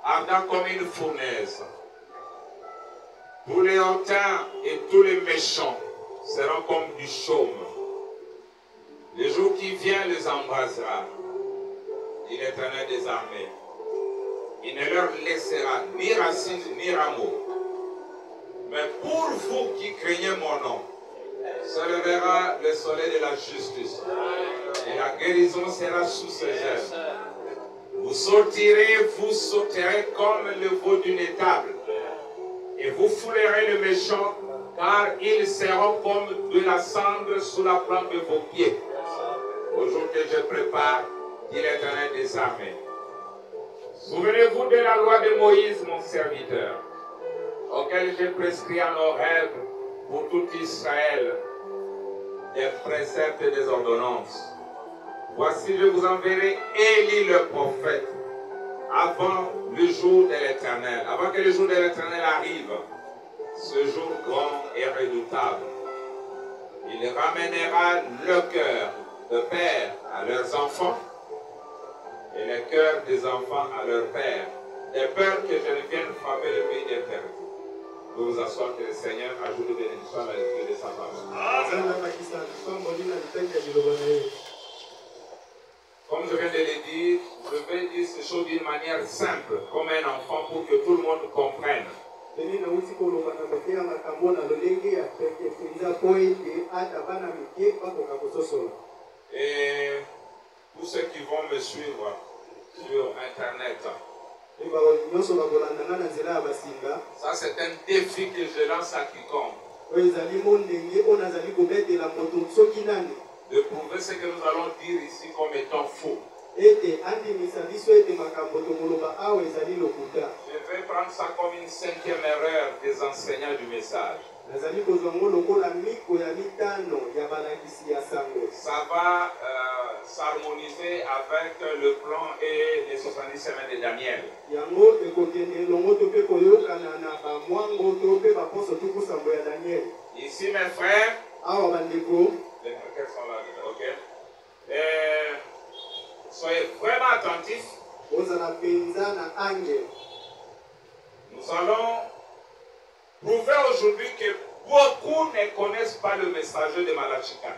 ardent comme une fournaise. Tous les hautains et tous les méchants seront comme du chaume. Le jour qui vient les embrasera, dit l'Éternel des armées. Il ne leur laissera ni racine ni rameau. Mais pour vous qui craignez mon nom, se lèvera le soleil de la justice. Et la guérison sera sous ses ailes. Vous sauterez comme le veau d'une étable. Et vous foulerez le méchant, car ils seront comme de la cendre sous la plante de vos pieds. Au jour que je prépare, dit l'Éternel des armées. Souvenez-vous de la loi de Moïse, mon serviteur, auquel j'ai prescrit en nos rêves pour tout Israël des préceptes et des ordonnances. Voici, je vous enverrai Élie le prophète avant le jour de l'Éternel, avant que le jour de l'Éternel arrive, ce jour grand et redoutable. Il ramènera le cœur de père à leurs enfants et le cœur des enfants à leur père, de peur que je ne vienne frapper le pays des perdus. Vous vous asseoir que le Seigneur ajoute des bénédictions à la lecture de sa parole. Comme je viens de le dire, je vais dire ces choses d'une manière simple, comme un enfant, pour que tout le monde comprenne. Et pour ceux qui vont me suivre sur Internet, ça c'est un défi que je lance à quiconque. De prouver ce que nous allons dire ici comme étant faux. Je vais prendre ça comme une 5e erreur des enseignants du message. Ça va s'harmoniser avec le plan et les 70 semaines de Daniel. Ici mes frères, les frères sont là, ok. Soyez vraiment attentifs. Nous allons prouver aujourd'hui que beaucoup ne connaissent pas le messager de Malachi 4.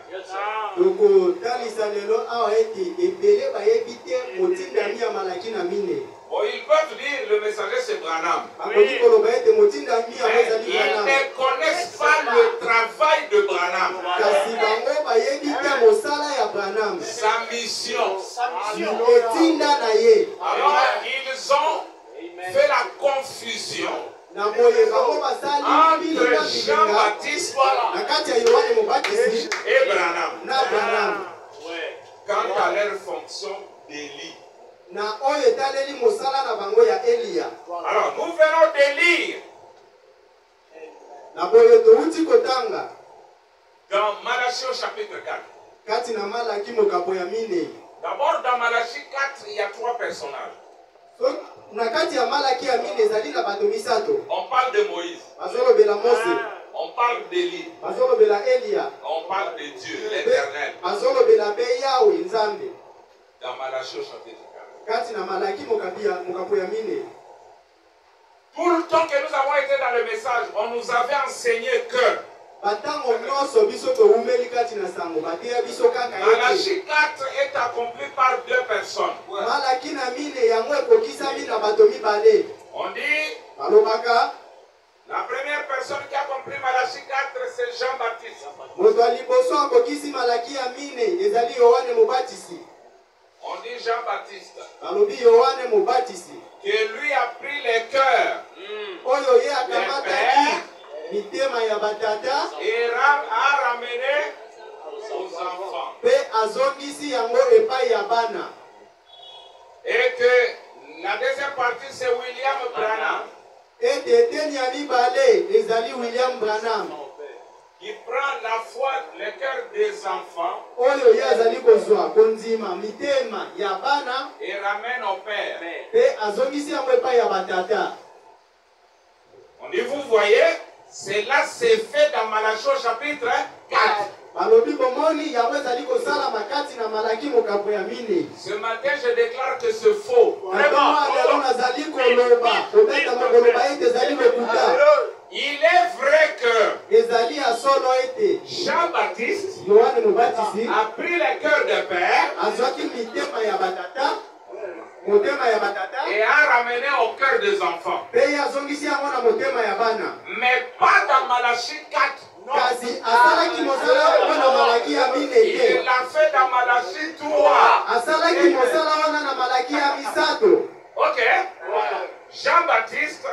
Bon, ils peuvent dire le messager c'est Branham. Mais ils ne connaissent pas le travail de Branham. Sa mission. Alors ils ont fait la confusion entre Jean-Baptiste et Branham quant à leur fonction d'Élie. Alors nous venons de lire dans Malachie au chapitre 4. D'abord dans Malachie 4, il y a 3 personnages. On parle de Moïse. On parle d'Élie. On parle de Dieu, l'Éternel. Dans Malachie au chapitre 4. Tout le temps que nous avons été dans le message, on nous avait enseigné que Malachie 4 est accompli par 2 personnes. On dit la première personne qui a compris Malachie 4, c'est Jean-Baptiste. On dit Jean-Baptiste. Que lui a pris les cœurs des pères et a ramené aux enfants. Et que la deuxième partie c'est William Branham. Qui prend la foi, le cœur des enfants et ramène au Père. On dit, vous voyez, cela s'est fait dans Malachie au chapitre 4. Ce matin, je déclare que c'est faux. Vraiment. Il est vrai que Jean-Baptiste a pris le cœur de père et a ramené au cœur des enfants. Mais pas dans Malachie 4. Non. Il l'a fait dans Malachie 3. Ok. Jean-Baptiste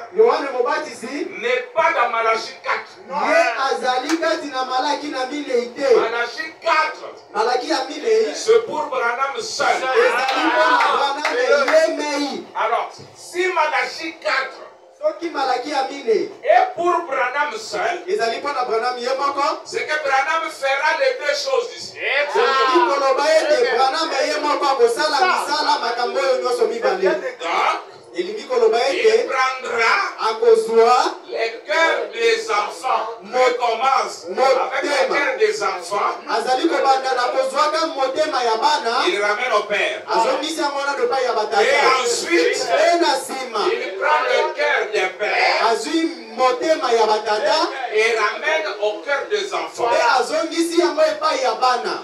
n'est pas dans Malachie 4. Non. Malachie 4. C'est pour Branham seul. Alors, si Malachie 4 et pour Branham seul, c'est que Branham fera les deux choses ici. Il prendra les cœurs des enfants. Il commence avec le cœur des enfants. Il ramène au père. Et ensuite, il prend le cœur des pères et ramène au cœur des enfants.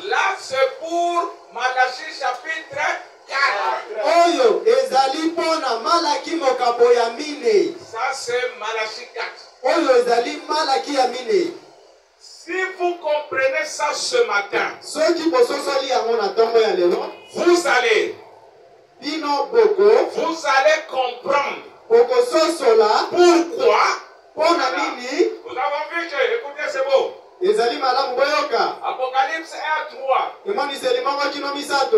Là, c'est pour Malachie chapitre 4. Ça, c'est Malachie 4. Si vous comprenez ça ce matin, vous allez comprendre pourquoi. Nous avons vu que, écoutez, c'est beau. Apocalypse 1 à 3.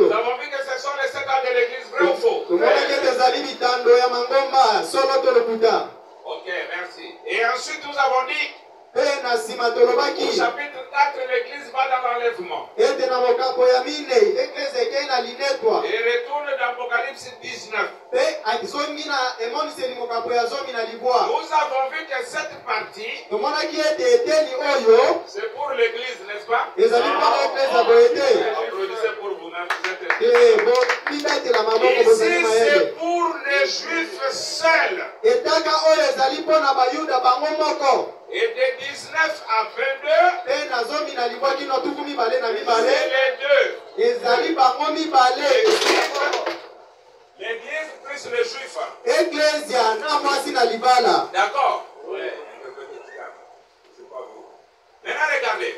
Nous avons vu que ce sont les 7 ans de l'église, vrai ou faux? Ok, merci. Et ensuite nous avons dit au chapitre 4, l'église va dans l'enlèvement. Et retourne dans Apocalypse 19. Nous avons vu que cette partie, c'est pour l'église, n'est-ce pas? Applaudissez pour vous-même. Ici, c'est pour les juifs seuls. Et de 19 à 22, c'est les deux. L'église plus les juifs. D'accord? Oui. C'est pas vous. Maintenant, regardez.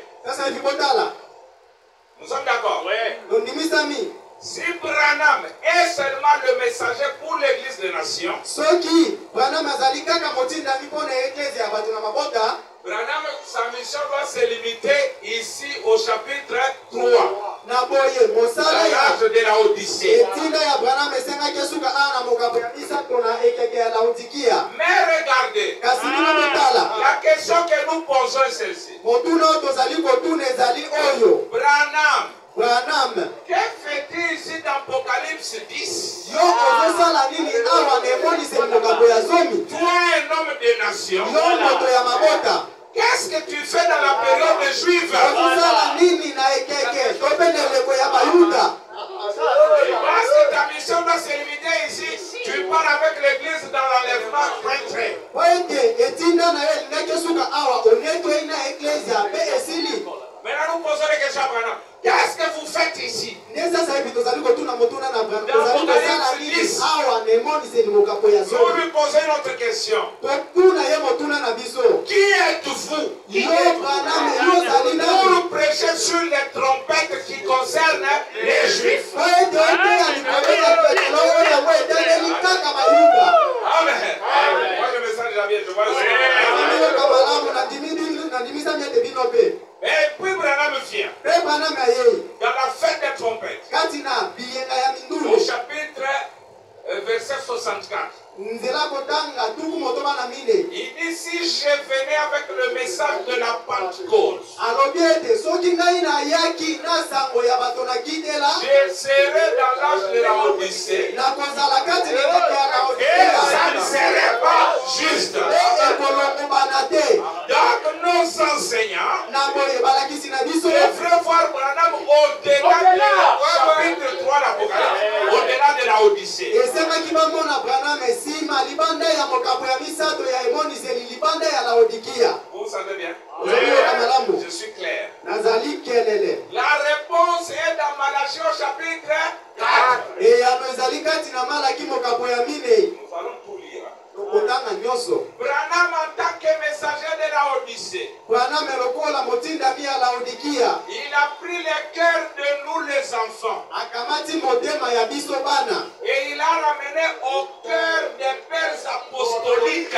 Nous sommes d'accord? Oui. Si Branham est seulement le messager pour l'église des nations, Branham, sa mission doit se limiter ici au chapitre 3. L'âge de la Odyssée. Mais regardez, la question que nous posons est celle-ci. Branham, que fait-il ici dans Apocalypse 10? Toi, un homme des nations, qu'est-ce que tu fais dans la période juive? Parce que ta mission doit se limiter ici. Tu pars avec l'église dans l'enlèvement prêtre. Maintenant, nous posons les questions à Branham. Qu'est-ce que vous faites ici? Nous lui posons une autre question. Qui êtes-vous? Pour prêcher sur les trompettes qui concernent les Juifs. Amen. Moi, le message j'avais, je vois le et puis Branham vient dans la fête des trompettes. Au chapitre verset 64. Il dit si je venais avec le message de la Pentecôte, je serais dans l'âge de la Odyssée. Et ça ne serait pas juste. Donc nos enseignants devraient voir Branham au-delà du chapitre 3 de l'Apocalypse, au-delà de la Odyssée. Bakomaki bamona Branham esima libanda ya mokapo ya misato ya emoniseli libanda ya Laodikia. Vous savez bien? Je suis clair. Nazali kelele. La réponse est dans Malachie au chapitre 4. Et ya ezali kati na Malaki mokapo ya mine. Nous allons tout lire. Tokotanga nyoso. Branham en tant que messager de la Odyssée. Branham lokola motinda mi ya Laodikia. Il a pris le cœur de nous les enfants. Akamati motema ya biso bana. Et il a ramené au cœur des pères apostoliques.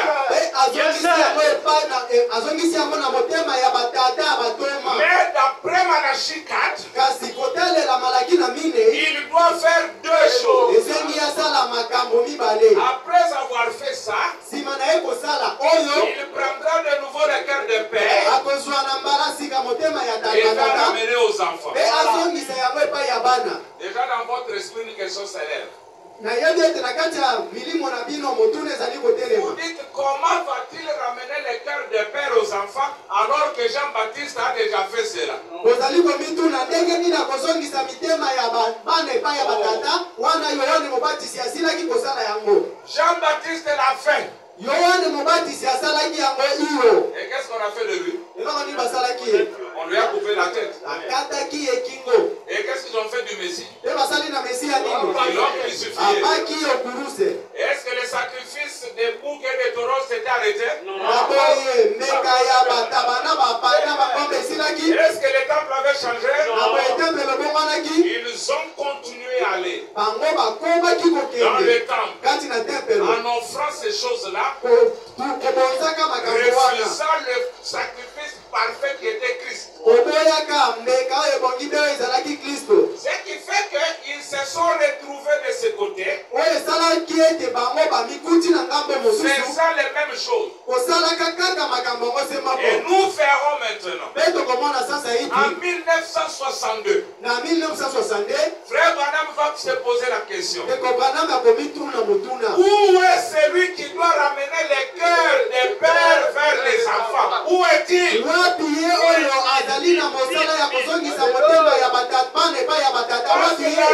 Azongisi yango na motema ya batata batoma. Mais d'après Malachie 4, kasi kotalela Malaki na mine, il doit faire deux choses. esengi asala makambo mibale. Après avoir fait ça, sima na ye kosala oyo, il prendra de nouveau le cœur de père akozwa na mbala sika motema ya et va tata ramener aux enfants. pe azongisa yango epai ya bana. Déjà dans votre esprit, une question s'élève. Na yebi ete na kati ya milimo na bino motuna ezali kotelema. Vous dites comment va-t-il ramener le cœur de père aux enfants alors que Jean-Baptiste a déjà fait cela? Kozali komituna ndenge nini akozongisa mitema ya bana epai ya batata wana Yohane Mobatisi asilaki kosala yango. Jean-Baptiste l'a fait. Yohane Mobatisi asalaki yango iyo. Et qu'est-ce qu'on a fait de lui? On lui a coupé la tête. Et qu'est-ce qu'ils ont fait du Messie? Ils l'ont crucifié. Est-ce que le sacrifice des boucs et des taureaux s'était arrêté? Est-ce que le temple avait changé? Ils ont continué à aller dans le temple en offrant ces choses-là, refusant le sacrifice parfait qui était Christ. Ce qui fait qu'ils se sont retrouvés de ce côté, faisant les mêmes choses. Et nous ferons maintenant. En 1962, Frère Branham va se poser la question. Où est celui qui doit ramener les cœurs des pères vers les enfants? Où est-il? La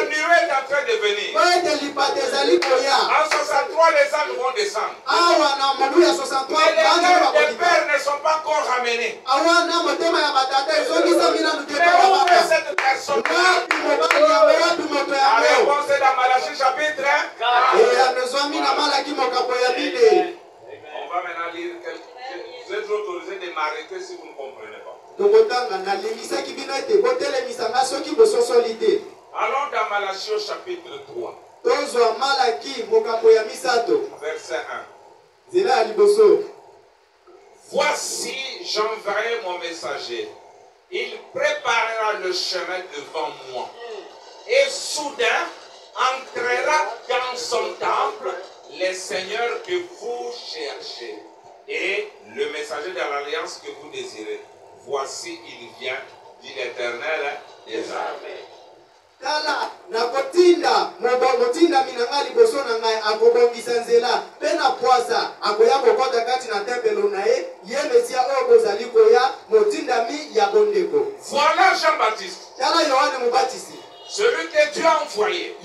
nuée est en train de venir. En 63, les anges vont descendre. Mais les cœurs des pères ne sont pas encore ramenés. Mais où est cette personne? La réponse est dans Malachie chapitre 1. On va maintenant lire quelques. Vous êtes autorisé de m'arrêter si vous ne comprenez pas. Allons dans Malachie au chapitre 3. Verset 1. Voici, j'enverrai mon messager. Il préparera le chemin devant moi. Et soudain, entrera dans son temple le Seigneur que vous cherchez. Et le messager de l'alliance que vous désirez. Voici, il vient, dit l'Éternel des armées. Kala nakotinda motinda minanga liboso na ngai akobongisa nzela pe na poasa akoya kokota kati na tempelo na ye ye mesia oyo bozali koya motindami ya bondeko. Voilà Jean-Baptiste. Kala Yohane Mobatisi. Celui que Dieu a envoyé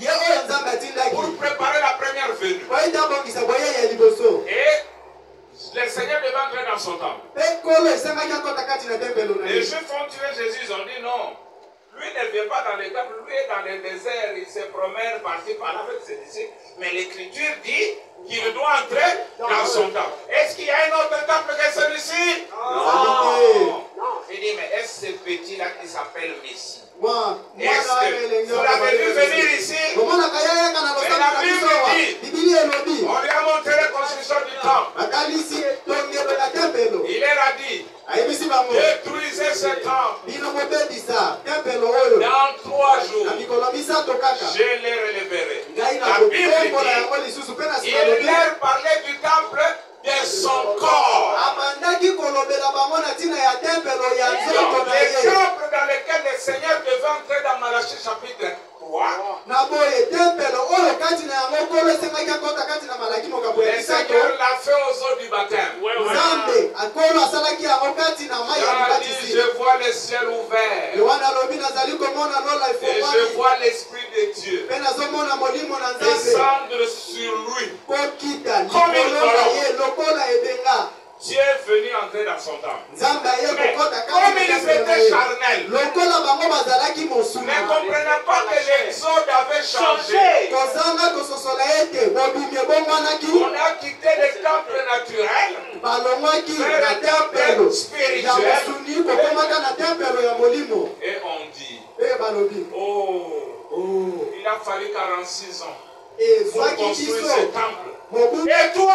pour préparer la première venue. Et le Seigneur devait entrer dans son temple. Les Juifs ont tué Jésus, ils ont dit non. Lui ne vient pas dans les temples, lui est dans le désert, il se promène par-ci par-là avec ses disciples. Mais l'Écriture dit qu'il doit entrer dans son temple. Est-ce qu'il y a un autre temple que celui-ci? Non. Il dit, mais est-ce ce petit-là qui s'appelle Messie? Est-ce que vous l'avez vu venir ici? Mais la Bible dit, on lui a montré la construction du temple. Il leur a dit, détruisez ce temple. Dans 3 jours, je les relèverai. La Bible dit, il leur parlait du temple de son corps. Le temple dans lequel le Seigneur devait entrer dans Malachie chapitre 3. Le Seigneur l'a fait aux eaux du baptême. Je vois le ciel ouvert. Et je vois l'Esprit de Dieu descendre sur sur lui. kokita Comme une likolo na colombe. ye lokola ebenga Dieu est venu entrer dans son temps. nzambe aye Mais kokota comme ils étaient charnels, lokola bango bazalaki ne mosuna comprenant pas que l'exode avait changé. tozanga kososola ete bobimi ebongwanaki On a quitté le temple naturel balongwaki vers na le temple tempelo ya spirituel. mosuni kokomaka na tempelo ya molimo Et on dit, mpe balobi oh, il a fallu 46 ans pour ezwaki construire biso ce temple. mobu Et toi,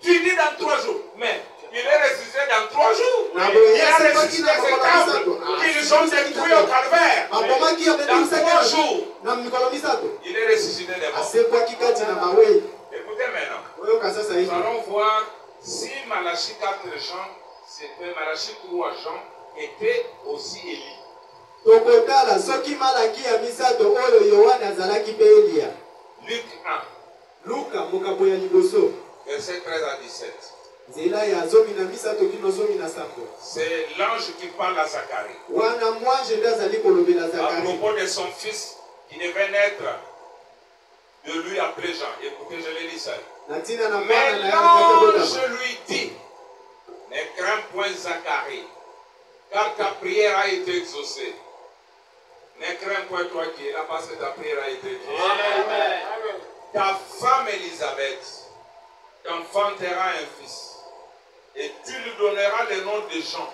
tu dis dans 3 jours. Mais il est ressuscité dans 3 jours. Ah, Il a c'est ressuscité pas qu'il ce a temple Ah, qu'ils ont détruit au calvaire. abomaki Dans 3 jours, na mikolo misato il est ressuscité des morts. asekwaki kati na mawei Écoutez maintenant. oyoka sasa Nous hivi allons voir si Malachie 4 Jean, Malachie 3 Jean était aussi Élie. tokotala soki malaki ya misato oyo yohane azalaki mpe eliya Luc 1, luka mokambo ya liboso verset 13 à 17. nzela ya zomi na misato kino zomi na sambo C'est l'ange qui parle à Zacharie wana mwanje nde azali kolobela à zakari propos de son fils qui devait naître de lui appelé Jean. Écoutez, je l'ai dit ça. na ntina na Mais mwana na l'ange ya lui dit, ne crains point Zacharie, car ta prière a été exaucée. Ne crains point toi qui es là parce que ta prière a été exaucée. Amen. Ta femme Élisabeth t'enfantera un fils et tu lui donneras le nom de Jean.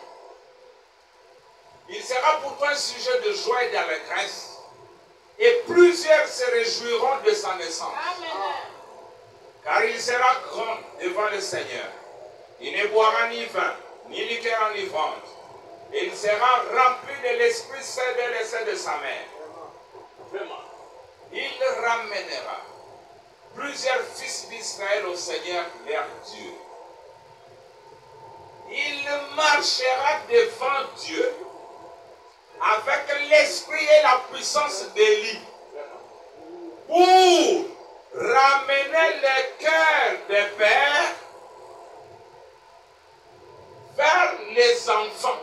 Il sera pour toi un sujet de joie et d'allégresse et plusieurs se réjouiront de sa naissance. Car il sera grand devant le Seigneur. Il ne boira ni vin, ni liqueur enivrante. Et il sera rempli de l'Esprit Saint dès le sein de sa mère. Il ramènera plusieurs fils d'Israël au Seigneur leur Dieu. Il marchera devant Dieu avec l'esprit et la puissance d'Élie pour ramener le cœur des pères vers les enfants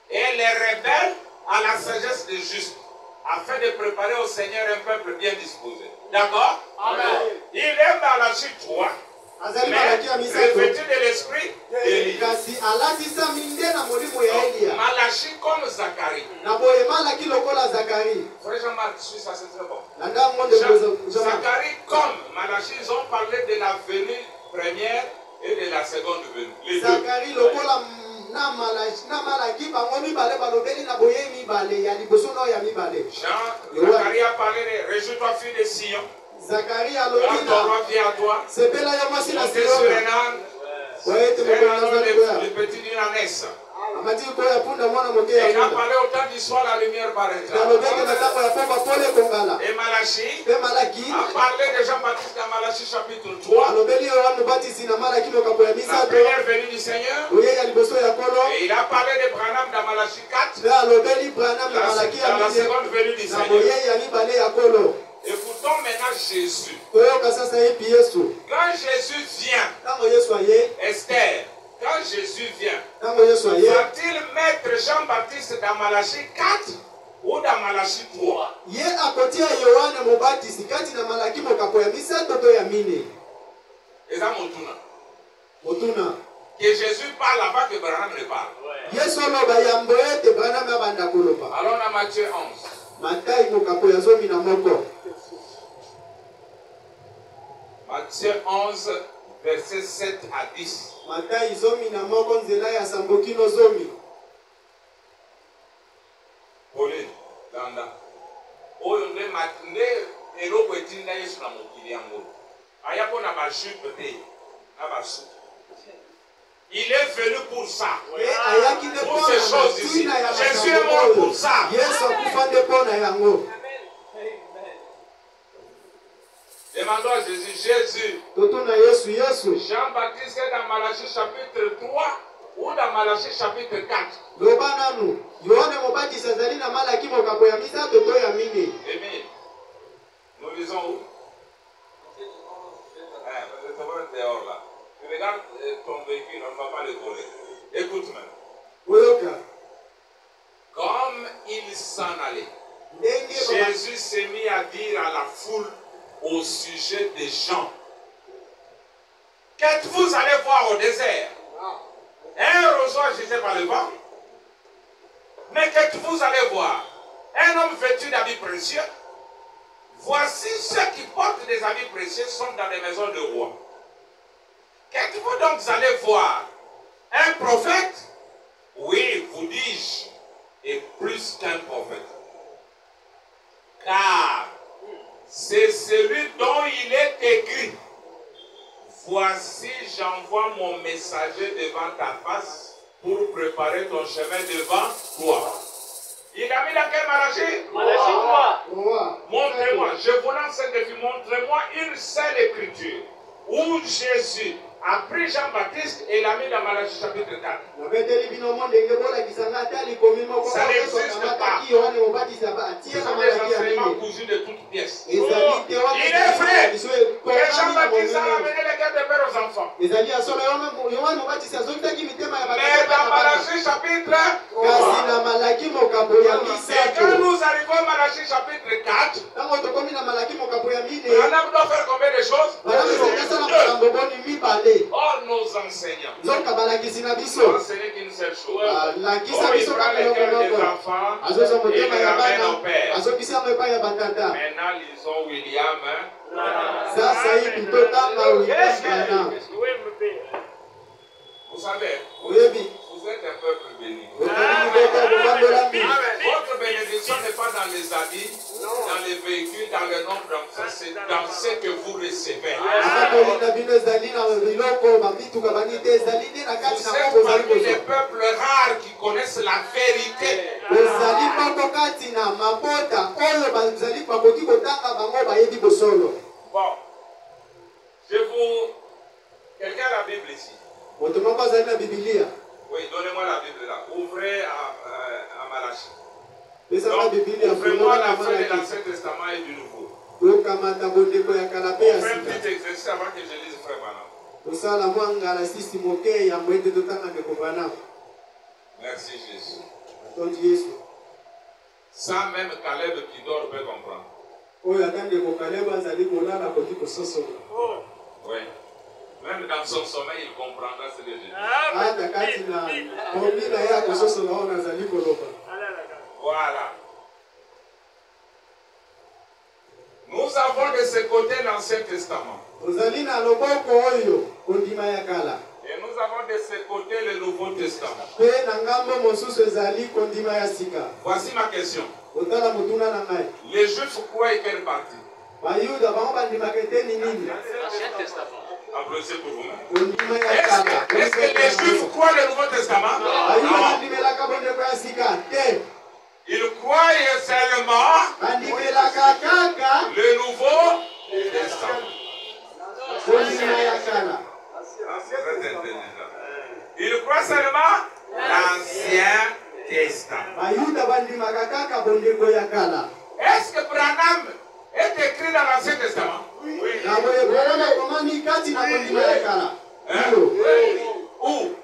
et les rebelles à la sagesse des justes, afin de préparer au Seigneur un peuple bien disposé. D'accord? Amen. Il est Malachie 3, azali mais malaki ya misato revêtu de l'esprit d'Élie. kasi alatisami nde na molimo ya eliya Malachie comme Zacharie. na boye malaki lokola zakari Frère Jean-Marc, suis ça, c'est très bon. na ntango nde Zacharie comme Malachie, ils ont parlé de la venue première et de la seconde venue. Les deux. zakari lokola na malaki bango mibale balobeli na boye mibale ya liboso na oyo ya mibale Zacharie a parlé de réjouis-toi, fille de Sion. zakari Quand alobi ton na roi vient à toi, sepela yo mwasi na montez sur Siona un âne, oyo ete un mokolo âne nazali koya le petit d'une ânesse. amati koya punda mwana moke Et ya il a punda parlé au temps du soir, la lumière paraîtra. nalobeki na ntango ya pamba pole ekongala Et Malachie mpe malaki a parlé de Jean-Baptiste dans Malachie chapitre 3, alobeli yohane mobatisi na malaki mokambo ya la misato première venue du Seigneur. oye ya liboso ya kolo Et il a parlé de Branham dans Malachie 4, mpe alobeli branam na malaki ya dans la mine seconde venue du na Seigneur. boye ya mibale ya kolo Écoutons maintenant Jésus. toyoka sasa yepi yesu Quand Jésus vient, ntango yesu aye Esther, quand Jésus vient, ntango yesu aye va-t-il mettre Jean-Baptiste dans Malachie 4 ou dans Malachie 3? ye akotia yohane mobatisi kati na malaki mokambo ya misato to ya mine Et ça, Montuna. motuna Que Jésus parle avant que Branham ne parle. yesu aloba yambo ete branam abanda koloba Allons dans Matthieu 11. matai mokambo ya zomi na moko Matthieu 11, versets 7 à 10. matai zomi na moko nzela ya sambo kino zomi Pauline, Landa. Oyo nde eloko etinda Yesu na mokili yango. Aya po na ba jupe te, na ba soupe. Il est venu pour ça. ayaki nde Pour ces choses ici. mpona ya Jésus est mort pour ça. yesu akufa nde mpo na yango Demandons à Jésus, Jésus, totuna yesu yesu Jean-Baptiste est dans Malachie chapitre 3 ou dans Malachie chapitre 4. loba nanu yohane mobatisi azali na malaki mokambo ya misato to ya mine Émile, nous lisons où? Dehors là. Tu regardes ton véhicule, on ne va pas le voler. Écoute maintenant. oyoka Comme il s'en allait, ndenge Jésus s'est mis à dire à la foule au sujet des gens. Qu'êtes-vous allé voir au désert? Un roseau agité par le vent? Mais qu'êtes-vous allé voir? Un homme vêtu d'habits précieux? Voici ceux qui portent des habits précieux sont dans les maisons de roi. Qu'êtes-vous donc allé voir? Un prophète? Oui, vous dis-je, et plus qu'un prophète. Car c'est celui dont il est écrit. Voici, j'envoie mon messager devant ta face pour préparer ton chemin devant toi. Il a mis dans quel Malachie? Malachie 3. Montrez-moi, je vous lance un défi, montrez-moi une seule écriture où Jésus a pris Jean-Baptiste et l'a mis dans Malachie chapitre 4. Ça n'existe pas. Ce sont des enseignements cousus de toutes pièces. Il est vrai que Jean-Baptiste a amené les cœurs de père aux enfants. Mais dans Malachie chapitre 3, et quand nous arrivons à Malachie chapitre 4, on doit faire combien de choses? Or, nos enseignants n'ont enseigné qu'une seule chose. Oh, il prend les cœurs des enfants et les ramène au père. Maintenant, lisons William. Vous savez, vous êtes un peuple béni. Votre bénédiction n'est pas dans les habits, dans les véhicules, dans le nombre d'enfants, c'est dans ce que vous recevez. Vous êtes parmi les peuples rares qui connaissent la vérité. Bon, je vous... Quelqu'un a la Bible ici? Oui, donnez-moi la Bible là. Ouvrez à Malachie. Ouvrez-moi la fin de l'Ancien Testament et du Nouveau. On fait un petit exercice avant que je lise Frère Branham. Merci Jésus. Ça même Caleb qui dort peut comprendre. Oui. Même dans son sommeil, il comprendra ce que je dis. Voilà. Nous avons de ce côté l'Ancien Testament. Et nous avons de ce côté le Nouveau Testament. Voici ma question. Les Juifs croient quelle partie? L'Ancien Testament. Applaudissez pour vous-même. Est-ce que les Juifs croient le Nouveau Testament? Non. Ils croient seulement le Nouveau Testament. Ils croient seulement l'Ancien Testament. Est-ce que Branham est écrit dans l'Ancien Testament? Oui. Où?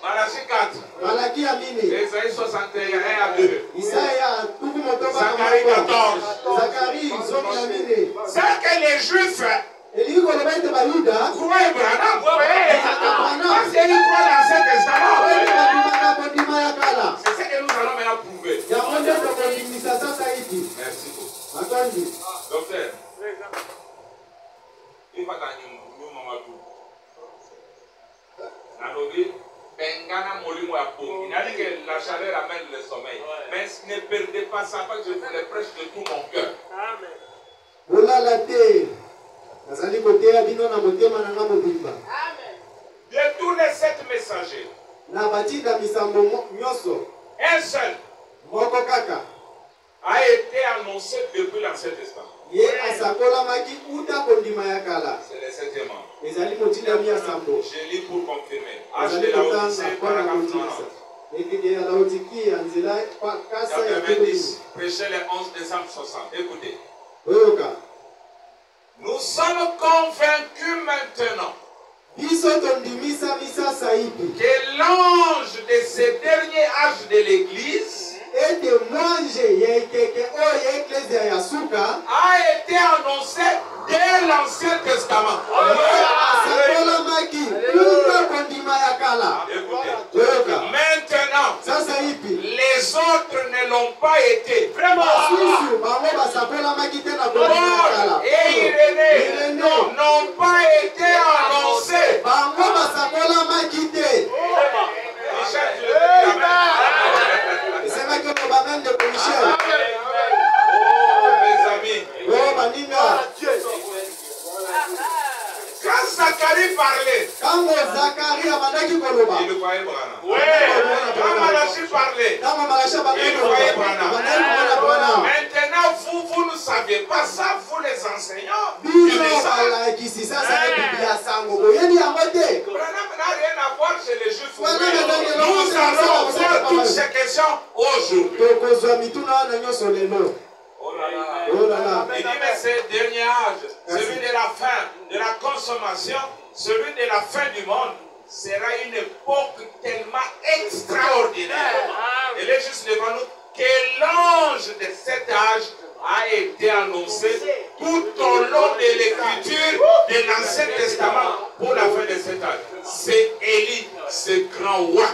Malachie 4. Isaïe 61, 1 à 2. Zacharie 14. C'est que les Juifs croient Branham. Parce qu'ils croient l'Ancien Testament. C'est ce que nous allons maintenant prouver. Merci beaucoup. Docteur, il va gagner Mamadou. Nanobi, Bengana Molimo Apo. Il a dit que la chaleur amène le sommeil. Mais ne perdez pas ça, parce que je vous le prêche de tout mon cœur. Amen. De tous les 7 messagers, un seul a été annoncé depuis l'Ancien Testament. C'est le 7e an. Je lis pour confirmer. H de la Odyssée, paragraphe 90. Prêchez le 11 décembre 60. Écoutez. Nous sommes convaincus maintenant que l'ange de ce dernier âge de l'Église ete mwanje yekeke oyo eklezia ya suka a été annoncé dès l'Ancien Testament. asakolamaki kuka kondima ya kala. Écoutez, maintenant, sasa ipi les autres ne l'ont pas été. basusu bango basakolamaki te na kondima ya kala. Paul et Irénée n'ont pas été annoncés. Bango basakolamaki te. Michel, tu le dis, amen. esemaki oyo bamende ko Michel. Oh, mes amis. oyo baninga Quand Zacharie parlait, ntango Zakari abandaki koloba il croyait Branham. Ouais. Quand Malachi parlait, ntango Malasha abandaki il croyait koloba Branham. abandaki komona Branham. Maintenant, vous ne savez pas ça, vous les enseignants. bino du message. balakisi sasa ye biblia sango boyebi yango te. Branham n'a rien à voir chez les Juifs. Ouais, Nous non, allons voir toutes ces questions aujourd'hui. tokozwa mituna wana nyonso lelo. Oh là là. Oh là là. Il dit, mais c'est le dernier âge, celui de la fin, de la consommation, celui de la fin du monde, sera une époque tellement extraordinaire. Et les juste devant nous, que l'ange de cet âge a été annoncé tout au long de l'écriture de l'Ancien Testament pour la fin de cet âge. C'est Élie, ce grand roi.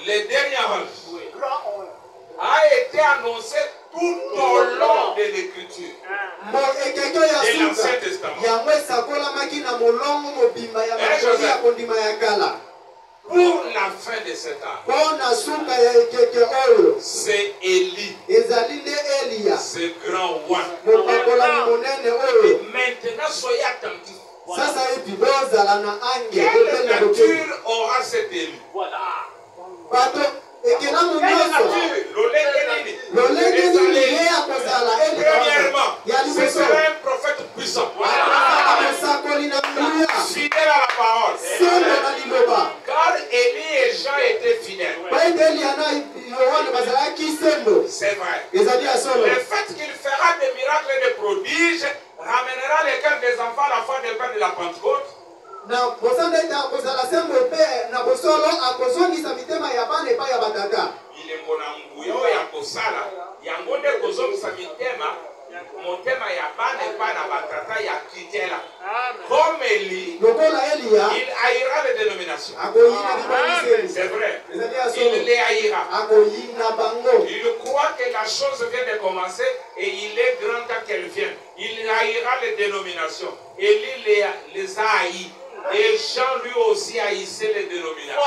Le dernier âge a été annoncé tout au long de l'écriture de l'Ancien Testament. yango esakolamaki na molongo mobimba ya makoli ya kondima ya kala. Pour la fin de cet âge, mpo na suka ya ekeke oyo c'est Élie, ezali nde Eliya ce grand roi. mopakolami monene oyo. Maintenant, soyez attentifs. sasa hivi bozala na ange Quelle openda boke nature aura cet Élie? bato ekelamu nyonso lolenge nini ye akozala Premièrement, ya ce liboso sera un prophète puissant, akozala mosakoli na nguya fidèle à la parole. sembo na liloba Car Élie et Jean étaient fidèles. po ete Eliya na Yohane bazalaki sembo C'est vrai. ezali ya solo. Le fait qu'il fera des miracles et des prodiges ramènera les cœurs des enfants à la fin des pains de la Pentecôte. na bosanda ete akozala sembo mpe na bosolo akozongisa mitema ya bana epai ya batata. Bilembo na nguya oyo ya kosala yango nde kozongisa mitema motema ya bana epai na batata ya kitela. Comme Élie, lokola Eliya il haïra les dénominations. akoyina libongiseli C'est vrai. ezali ya Il solo les haïra. akoyina bango. Il croit que la chose vient de commencer et il est grand temps qu'elle vienne. Il haïra les dénominations. Élie les a haïs. Et Jean lui aussi haïssait les dénominations.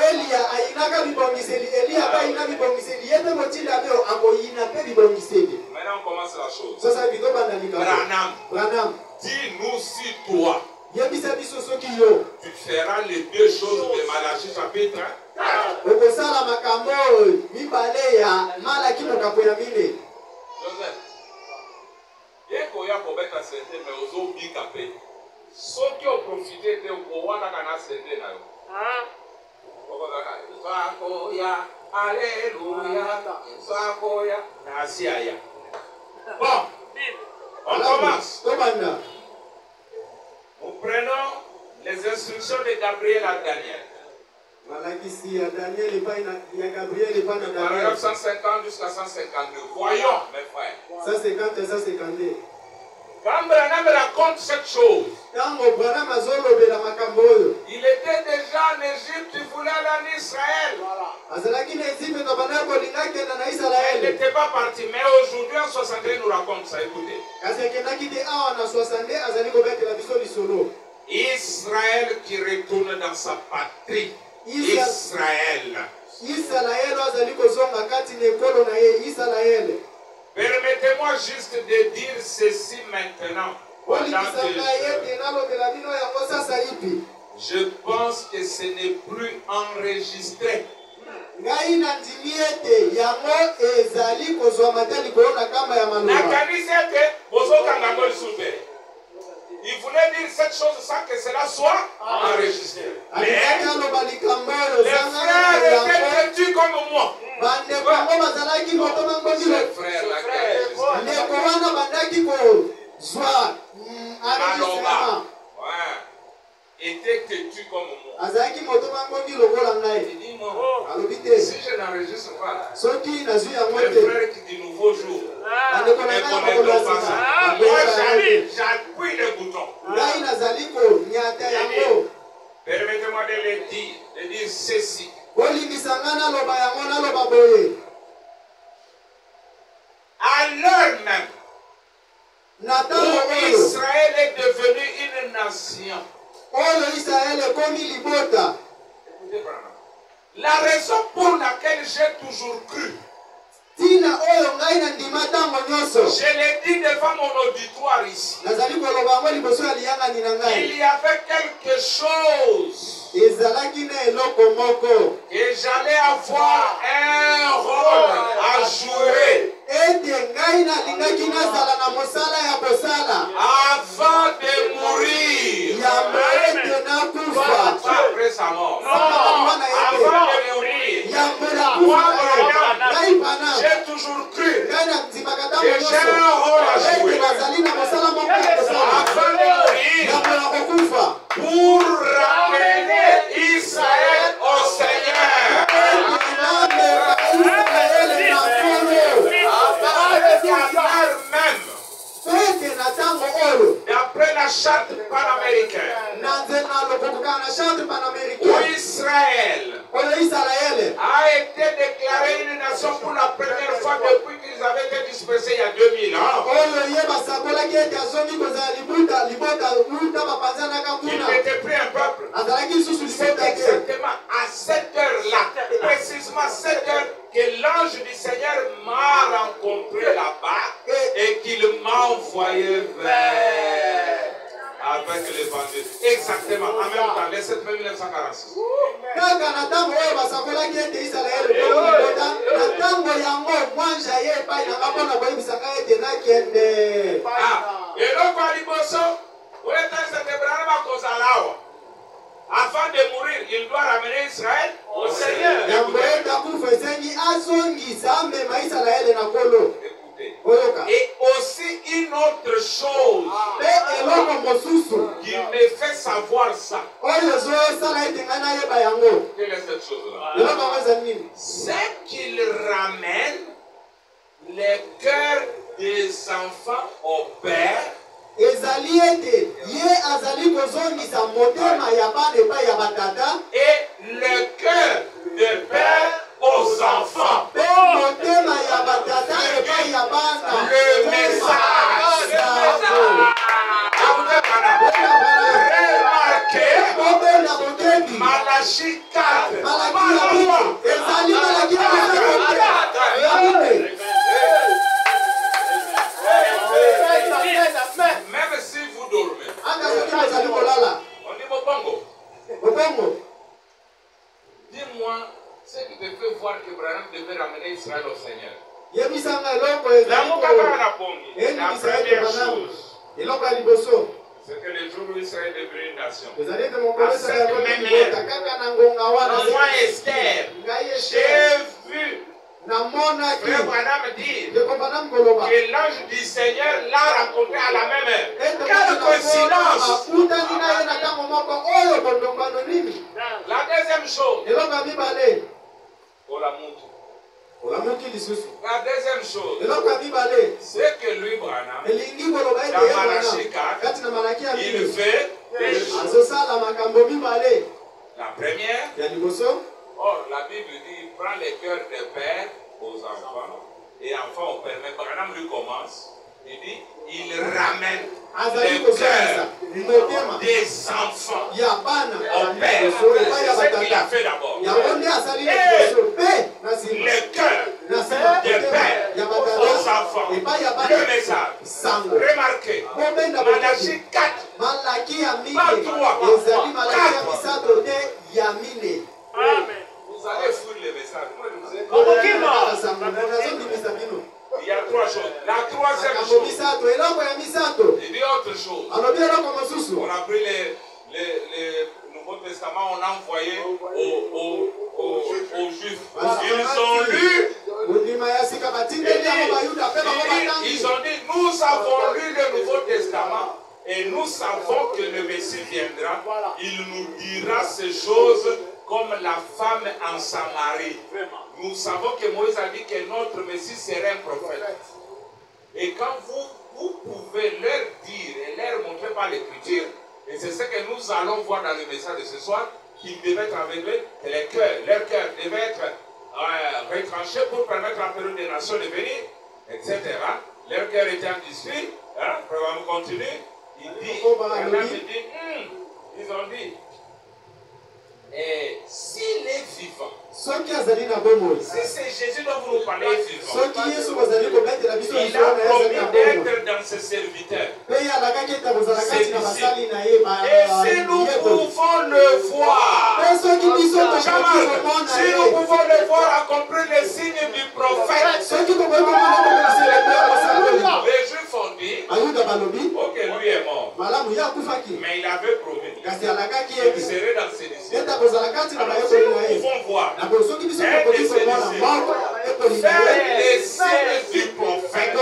Eliya ayinaka bibongiseli Eliya mpe ayina bibongiseli ye mpe motinda mpe akoyina mpe bibongiseli. Maintenant on commence la chose. sasa hivi tobanda likambo. Branham dis-nous si toi yebisa biso soki yo tu feras les deux choses de Malachie chapitre 1. okosala makambo mibale ya Malaki mokambo ya mine. Joseph, bien koya kobeta sente mais ozobika mpe soki oprofite te okowanaka na sente na yo. Nzakoya, alléluia, nzakoya, nasi aya. Bon, on commence. Tobanda. Nous prenons les instructions de Gabriel à Daniel. Malakisi ya Daniel epai na ya Gabriel epai na Daniel. Paragraphe 150 jusqu'à 152. Voyons, mes frères. 150 et 152. Quand Branham raconte cette chose, Tango Branham azolobela makambo oyo. il était déjà en Égypte, il voulait aller en Israël. Azalaki na Égypte tobanda kolingaki na Elle Israël. n'était pas partie, mais aujourd'hui en 61 nous raconte ça, écoutez. Kasi akendaki te awa na 62 azali kobetela biso lisolo. Israël qui retourne dans sa patrie. Israël. Israël azali kozonga kati na ekolo na ye Israël. Permettez-moi juste de dire ceci maintenant. Je pense que ce n'est plus enregistré. Il voulait dire cette chose sans que cela soit enregistré. Mais les frères étaient têtus comme moi. Ces frères-là qui enregistrent. Ouais. Et soki nazwi yango Les te frères du nouveau jour bandeko ne na ngai connaissent pas ça. Moi, bakoyeba j'appuie le bouton. ngai nazali konyata yango Permettez-moi de dire ceci. kolimbisa ngai naloba yango naloba boye À l'heure même na ntango où oyo Israël est devenu une nation, oyo Israele ekomi libota la raison pour laquelle j'ai toujours cru, ntina oyo ngai na ndima ntango nyonso je l'ai dit devant mon auditoire ici, nazali koloba yango liboso ya liyangani na ngai il y avait quelque chose ezalaki na eloko moko et j'allais avoir un rôle à jouer ete ngai nalingaki nazala na mosala ya kosala avant de mourir. yambo ete nakufa Pas après sa mort. Avant Avant de mourir. yambo nakufa ngai pana J'ai toujours cru ngai na ndimaka ntango que j'ai un rôle à nyonso jouer ete nazali na mosala moko ya kosala avant de mourir yambo na kokufa pour ramener Israël au Seigneur. ete nameka Israele na nkolo Même ete na ntango oyo d'après la charte panaméricaine na nzela na loboko kaka na charte où panaméricaine Israël oyo Israele a été déclaré une nation pour la première fois depuis qu'ils avaient été dispersés il y a 2000 ans. oyo ye basakolaki ete azongi kozala libota bapanzanaka Il kuna n'était plus un peuple. azalaki lisusu C'est libota te exactement à cette heure-là, précisément cette heure, que l'ange du Seigneur m'a rencontré là-bas et qu'il m'a envoyé vers avec les bandits. Exactement, en même temps, le 7 mai 1946. kaka na ntango oyo basakolaki ete Israele ekoli libota na ntango yango mwanja ye epai nanga mpona koyebisa ngai ete nakende eloko ya liboso oyetanisa Abraham akozala awa. Afin de mourir, il doit ramener Israël au Seigneur. yango ete akufa esengi azongisa amema Israele na nkolo Écoutez. oyoka Et aussi une autre chose mpe eloko mosusu qui me fait savoir ça. oyo ezosala ete ngai nayeba yango Quelle est cette chose-là? eloko yango ezali nini C'est qu'il ramène les cœurs des enfants au Père ezali ete ye azali kozongisa motema ya bana epai ya batata et le cœur des pères aux enfants. mpe motema ya batata epai ya bana Le message. Écoutez, madame. Remarquez obenda botebi Malachie 4. malaki ya bino ezali malaki ya botebi ya bine Même si vous dormez, anga soki bozali kolala on dit Bobongo, obongo dis-moi ce qui te fait voir qu'Abraham devait ramener Israël au Seigneur. yebisanga eloko ezali La endimisa ete première banamu chose, eloko ya liboso c'est que le jour où Israël est devenu une nation, ezali ete mokolo esala yango libota kaka na ngonga wana moi Esther, ngai j'ai ete vu namonaki Frère Branham dire ekobana koloba que l'ange du Seigneur l'a rencontré à la même heure. ete Quelle coïncidence! akutani na ye na ntango moko oyo bondombano nini La deuxième chose, eloko ya mibale Olamutu. olamuki lisusu La deuxième chose, eloko ya mibale c'est que lui, Branham, elingi koloba ete Dans ye Malachie wana 4, kati na malaki ya il mini fait des choses. azosala makambo mibale La première, ya liboso or la Bible dit, il prend les cœurs des pères aux enfants, et enfants au père. Mais Branham lui commence, il dit, il ramène azali les kozongisa cœurs motema des enfants ya bana au père. epai ya C'est ce qu'il a batata fait d'abord. yango nde asali na liboso mpe na nsima Les cœurs na nsima des pères ya aux batata enfants. epai ya Le bana message. sango Remarquez, bobenda Malachie 4, malaki ya mine Pas trois. ezali malaki ya Quatre. misato te ya mine vous allez fuir le message. Moi, je vous ai dit, Kaka sango nazondimisa bino il y a trois choses. La troisième makambo chose, misato eloko ya misato il dit autre chose. alobi eloko mosusu On a pris les Nouveau Testament, on a envoyé aux Juifs. Ils ont lu, ondima ya sika batindeli yango bayuda mpe bango batangi ils ont dit, nous avons lu le Nouveau Testament et nous savons que le Messie viendra. Il nous dira ces choses comme la femme en Samarie. nous savons que Moïse a dit que notre Messie serait un prophète. Et quand vous pouvez leur dire et leur montrer par l'écriture, et c'est ce que nous allons voir dans le message de ce soir, qu'ils devaient être aveuglés, et leur cœur devait être retranché pour permettre à Période des nations de venir, etc. Leur cœur était endurci. Hein, le programme continue. Il dit, ils ont dit, et s'il est vivant, si c'est Jésus dont vous nous parlez est vivant, il a promis d'être dans ses serviteurs. Et si nous pouvons le voir, si nous pouvons le voir accomplir les signes du prophète, les Juifs ont dit, ok, lui est mort, mais il avait promis qu'il serait dans ses disciples. Alors si nous pouvons voir un de ses disciples faire les signes du prophète,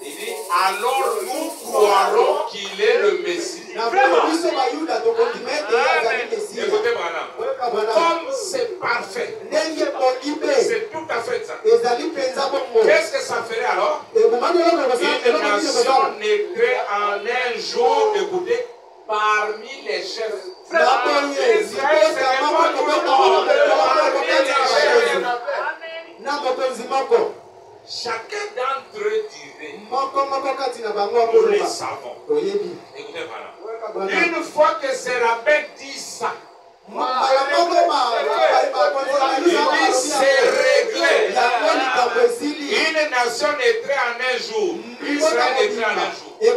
il dit, alors nous croirons qu'il est le Messie. Écoutez, Branham, comme c'est parfait, c'est tout à fait ça. Qu'est-ce que ça ferait alors? Une nation naîtrait en un jour, écoutez, parmi les chefs. Israël, ce n'est pas tout le monde, parmi les chefs. Chacun d'entre eux dirait, nous les savons. Écoutez, voilà. Une fois que ces rabbins disent ça, il s'est réglé. Une nation naîtrait en un jour. Israël naîtrait en un jour. Et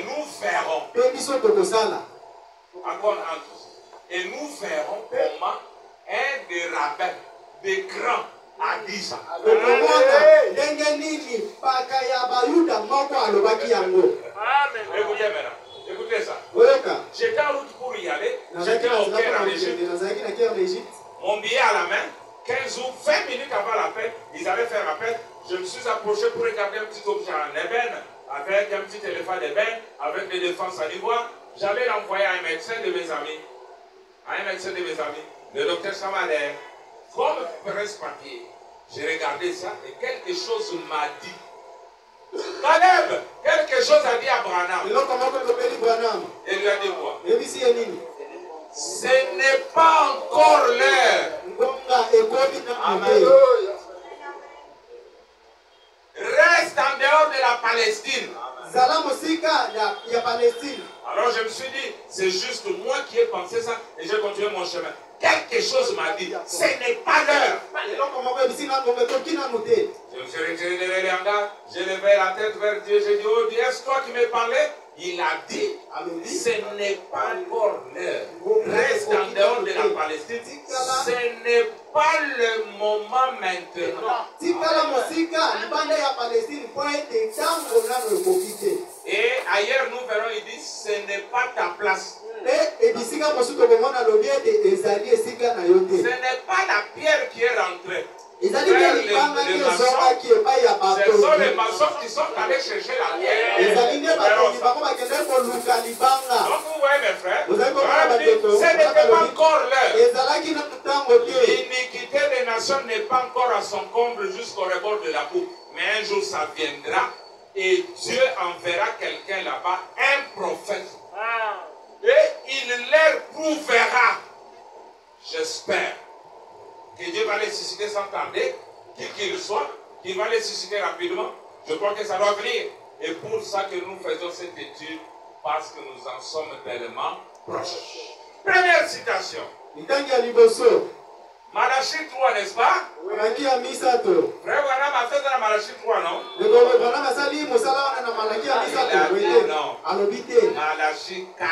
nous verrons. Et nous verrons comment un des rabbins, des grands, a dit ça. Écoutez maintenant. Écoutez ça. J'étais en route pour y aller. J'étais au Caire en Égypte. Mon billet à la main. 15 août, 20 minutes avant la fête, ils allaient faire la fête. Je me suis approché pour regarder un petit objet en ébène, avec un petit éléphant d'ébène, avec des défenses à l'ivoire. J'allais l'envoyer à un médecin de mes amis. Le docteur Samadère. Comme presse-papier, j'ai regardé ça et quelque chose m'a dit. Caleb, quelque chose a dit à Branham. Et lui a dit quoi? Ce n'est pas encore l'heure. Amen. Reste en dehors de la Palestine. Alors je me suis dit, c'est juste moi qui ai pensé ça et j'ai continué mon chemin. Quelque chose m'a dit, ce n'est pas l'heure. Je me suis retiré de l'Éléanda, j'ai levé la tête vers Dieu, j'ai dit, oh Dieu, est-ce toi qui me parlais? Il a dit, ce n'est pas encore l'heure. Reste en dehors de la Palestine. Ce n'est pas le moment maintenant. Et ailleurs, nous verrons, il dit, ce n'est pas ta place. Ce n'est pas la pierre qui est rentrée. Ce sont les maçons qui sont allés chercher la pierre. Donc vous voyez mes frères, ce n'était pas encore l'heure. L'iniquité des nations n'est pas encore à son comble jusqu'au rebord de la coupe. Mais un jour ça viendra et Dieu enverra quelqu'un là-bas, un prophète. Et il leur prouvera, j'espère, que Dieu va les susciter sans tarder, qui qu'il soit, qu'il va les susciter rapidement. Je crois que ça doit venir. Et pour ça que nous faisons cette étude, parce que nous en sommes tellement proches. Première citation. Malachie 3, n'est-ce pas? Frère Branham a fait dans Malachie 3, non? Non. Malachie 4.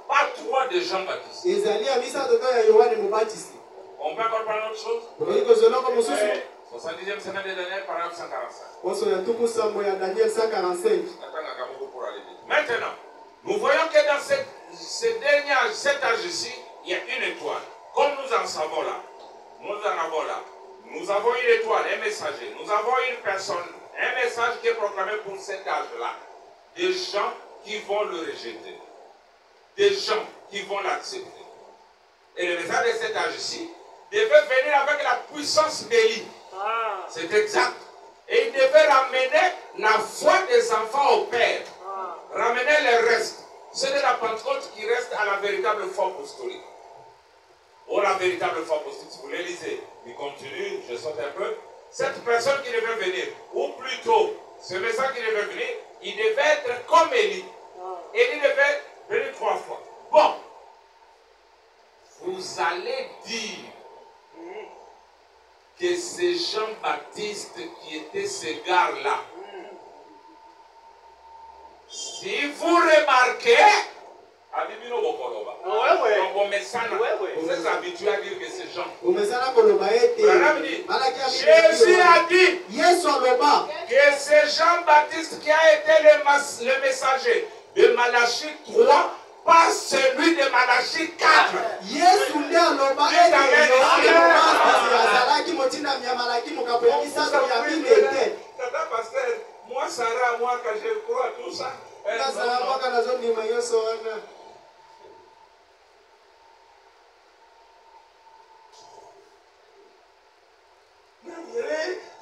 Pas 3 de Jean-Baptiste. On peut encore parler d'autre chose? 70e semaine de Daniel, paragraphe 145. Maintenant, nous voyons que dans cet âge-ci, il y a une étoile. Comme nous en savons là, nous avons une étoile, un messager. Nous avons une personne, un message qui est proclamé pour cet âge-là. Des gens qui vont le rejeter. des gens qui vont l'accepter. Et le message de cet âge-ci devait venir avec la puissance d'Élie. C'est exact. Et il devait ramener la foi des enfants au Père. Ramener le reste. C'est de la Pentecôte qui reste à la véritable foi apostolique. Ou la véritable foi apostolique, si vous les lisez, il continue, je saute un peu. Cette personne qui devait venir, ou plutôt, ce message qui devait venir, il devait être comme Élie. Élie devait venir 3 fois. Bon, vous allez dire que c'est Jean-Baptiste qui était ce gars-là. Si vous remarquez, vous êtes habitué à dire que c'est Jean. Jésus a dit que c'est Jean-Baptiste qui a été le messager de Malachie 3, pas celui de Malachie 4. Moi, Sarah, moi, quand je crois à tout ça.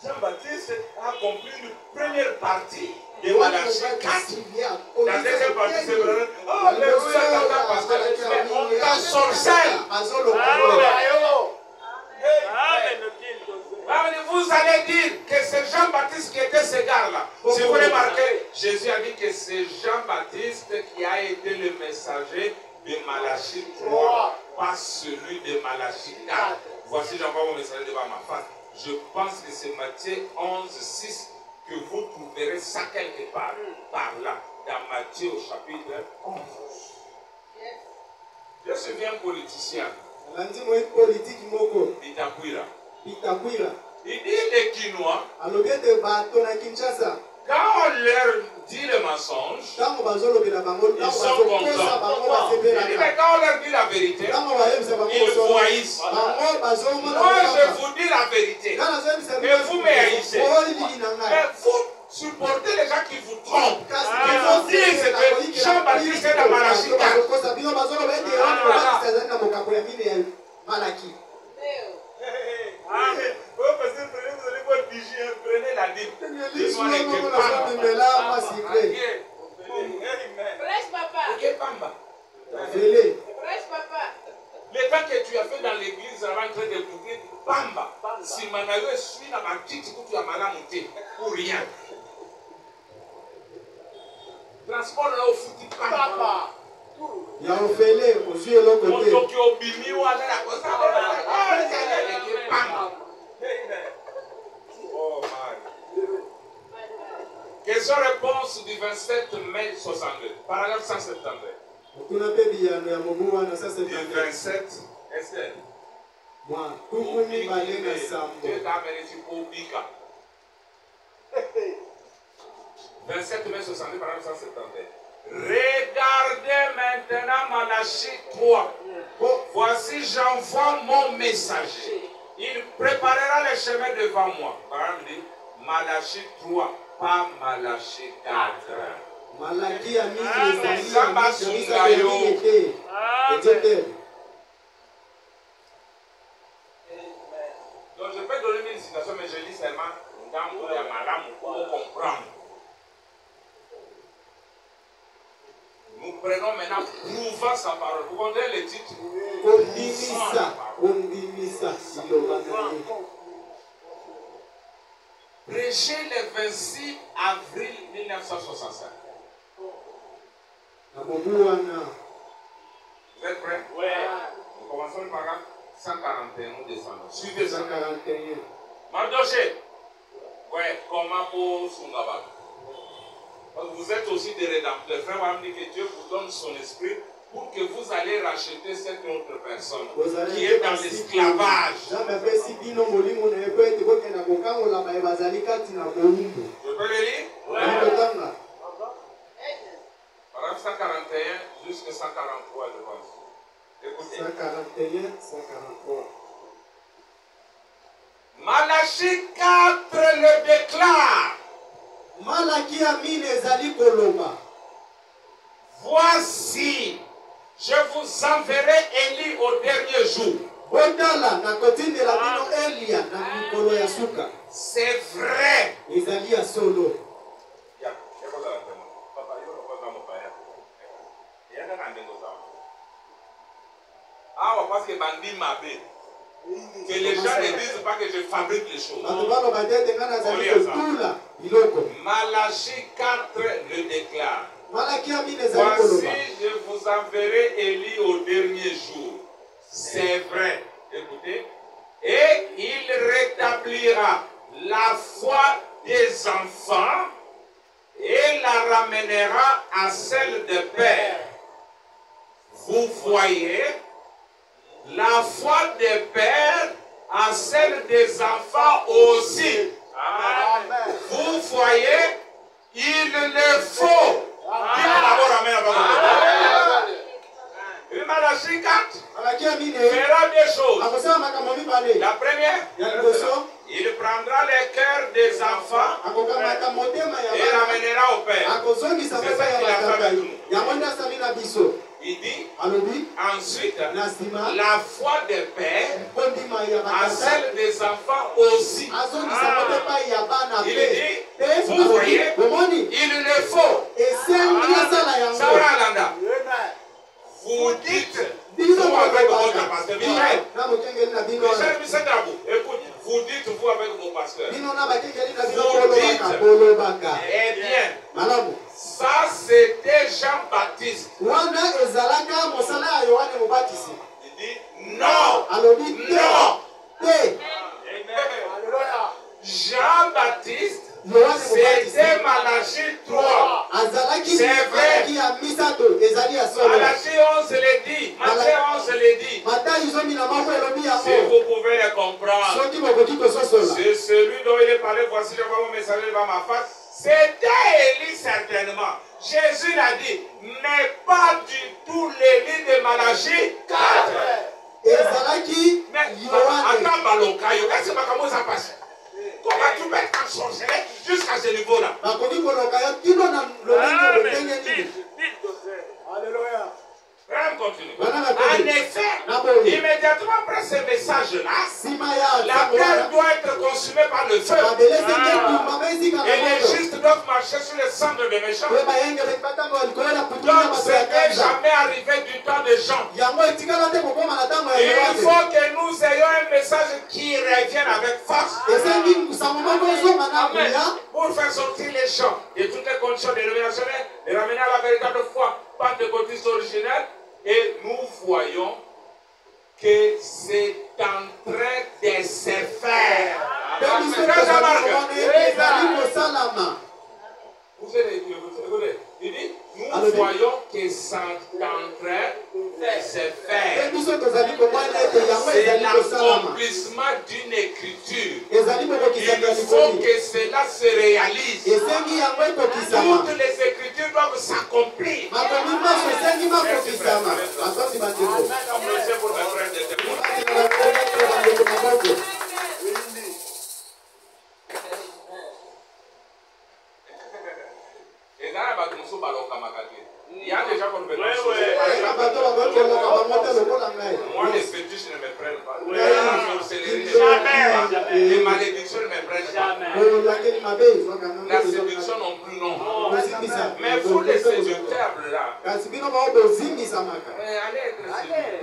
Jean-Baptiste a compris la première partie de Malachie 4. La deuxième partie, c'est vraiment. Oh, alléluia, pasteur. Mais on t'ensorcelle. Vous allez dire que c'est Jean-Baptiste qui était ce gars-là. Si vous remarquez, Jésus a dit que c'est Jean-Baptiste qui a été le messager de Malachie 3, pas celui de Malachie 4. Voici, j'envoie mon messager devant ma face. Je pense que c'est Matthieu 11, 6 que vous trouverez ça quelque part, par là, dans Matthieu au chapitre 11. Je suis un politicien. Il dit les Quinois, quand on leur dit le mensonge, ils sont contents. Il dit mais quand on leur dit la vérité, ils vous haïssent. Moi je vous dis la vérité, et vous me haïssez. Mais vous supportez les gens qui vous trompent. Ils vous disent que Jean-Baptiste est dans Malachie 4. Prenez la Bible. Prêche papa. Le temps que tu as fait dans l'église avant de découvrir Pamba, si Manayo suit dans ma petite que tu as mal monté pour rien. Transport là au foutu Pamba. Il y a un fêlé aux yeux de l'autre côté. Question-réponse du 27 mai 62, paragraphe 172. Du 27, Esther. Moi, tout le monde va aller dans sa 27 mai 62, paragraphe 172. Regardez maintenant Malachie 3. Voici, j'envoie mon messager. Il préparera le chemin devant moi. Malachie 3, pas Malachie 4. Malachie a mis donc je peux donner une citation, mais je lis seulement dans le Malam pour comprendre. Nous prenons maintenant prouvant sa parole. Vous comprenez le titre? Prêché le 26 avril 1965. Vous êtes prêts? Oui. Nous commençons le paragraphe 141, nous descendons. Suivez 141. Mardoché. Oui, comment pour Sungabak? Vous êtes aussi des rédempteurs. Frère, on dit que Dieu vous donne son esprit pour que vous allez racheter cette autre personne qui est dans l'esclavage. Je peux le lire? Oui. Paragraphe 141 jusqu'à 143, je pense. Écoutez. 141, 143. Malachie 4 le déclare. Malaki amine ezali koloba. Voici, Je vous enverrai Élie au dernier jour. C'est vrai. Ah, parce que Bandi m'a dit que les gens ne disent pas que je fabrique les choses. Malachie 4 le déclare. Voici, je vous enverrai Élie au dernier jour. C'est vrai. Écoutez. Et il rétablira la foi des enfants et la ramènera à celle des pères. Vous voyez, la foi des pères à celle des enfants aussi. Amen. Vous voyez, il le faut. Malachie 4 fera des choses. La première, il prendra les cœurs des enfants et ramènera au Père. C'est ça qu'il a fait avec nous. Il dit ensuite la foi des pères à celle des enfants aussi. Il dit, vous voyez, il le faut. Vous dites, vous avec votre pasteur. Écoute, vous dites, vous avec vos pasteurs. Vous dites, eh bien, ça c'était Jean-Baptiste. Il dit, non, non. Jean-Baptiste, c'était Malachie 3. C'est vrai. Malachie 11 le dit. Matthieu 11 le dit. Si vous pouvez le comprendre. C'est celui dont il est parlé. Voici, je vois mon messager devant ma face. C'était Élie certainement. Jésus l'a dit. Mais pas du tout l'Élie de Malachie 4. Mais attends, Balokayo. Est-ce que comment ça passe? Comment tu peux être en sorcellerie jusqu'à ce niveau-là? Alléluia. En effet, immédiatement après ce message-là, la terre doit être consumée par le feu. Et les justes doivent marcher sur les cendres des méchants. Donc, ce n'est jamais arrivé du temps des gens. Il faut que nous ayons un message qui revienne avec force. Pour faire sortir les gens de toutes les conditions dénominationnelles, et ramener à la véritable foi pentecôtiste originelle. Et nous voyons que c'est en train de se faire. Il dit, nous voyons que c'est en train de se faire. C'est l'accomplissement d'une écriture. Il faut que cela se réalise. Toutes les écritures doivent s'accomplir. Il y a des gens qu'on ne peut pas. Moi, les fétiches ne me prennent pas. Les malédictions ne me prennent pas. La séduction non plus, non. Mais vous, les séducteurs, là, allez être séduits.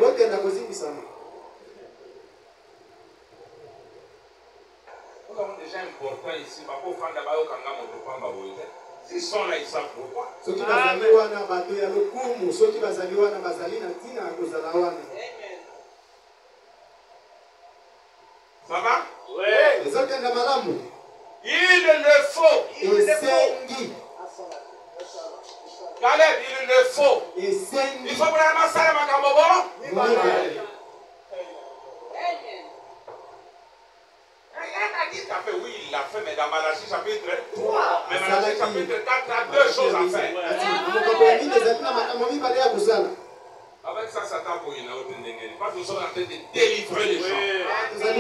Nous avons déjà important ici. S'ils sont là, ils savent pourquoi. Ça va? Oui. Il le faut. Caleb, il le faut. Il faut vraiment ça, ma camobo. Oui, il l'a fait, mais dans Malachie chapitre 3, mais Malachie chapitre 4 a deux choses à faire. Avec ça, Satan pour une autre ndenge. Parce que nous sommes en train de délivrer les gens. La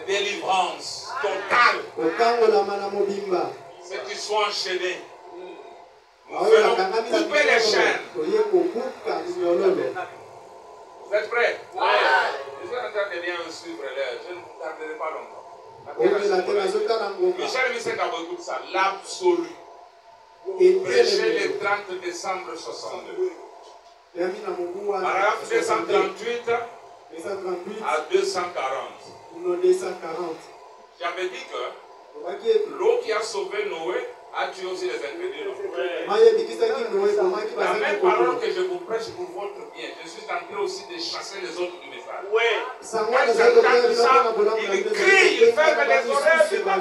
délivrance totale. Ceux qui sont enchaînés. Nous allons couper les chaînes. Vous êtes prêts? Oui. Je suis en train de bien suivre l'heure. Je ne vous tarderai pas longtemps. Michel Michel a beaucoup de ça. L'absolu. Prêcher le 30 décembre 62. Paragraphe 238 à 240. J'avais dit que l'eau qui a sauvé Noé a tué aussi les incrédules. La même parole que je vous prêche pour votre bien. Je suis en train aussi de chasser les autres du message. Quand j'entends ça, il crie, il ferme les oreilles, il va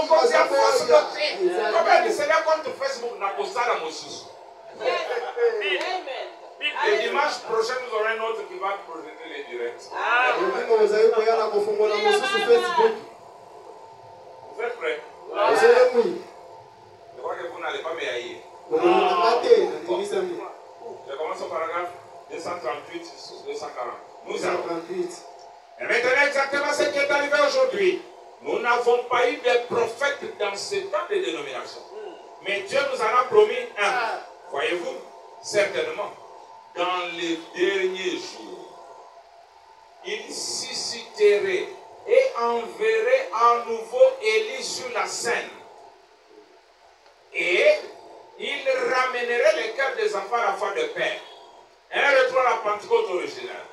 opposer à fausse doctrine. Combien de Seigneur contre Facebook n'a pas ça dans mon sous? Le dimanche prochain, nous aurons un autre qui va projeter les directs. Vous êtes prêts? Je crois que vous n'allez pas me haïr. Je commence au paragraphe 238 sur 240. Nous allons. Et maintenant, exactement ce qui est arrivé aujourd'hui. Nous n'avons pas eu de prophètes dans ce temps de dénomination. Mais Dieu nous en a promis un. Voyez-vous, certainement, dans les derniers jours, il susciterait et enverrait à nouveau Élie sur la scène. Et il ramènerait les cœurs des enfants à la foi de père. Un retour à la Pentecôte originale.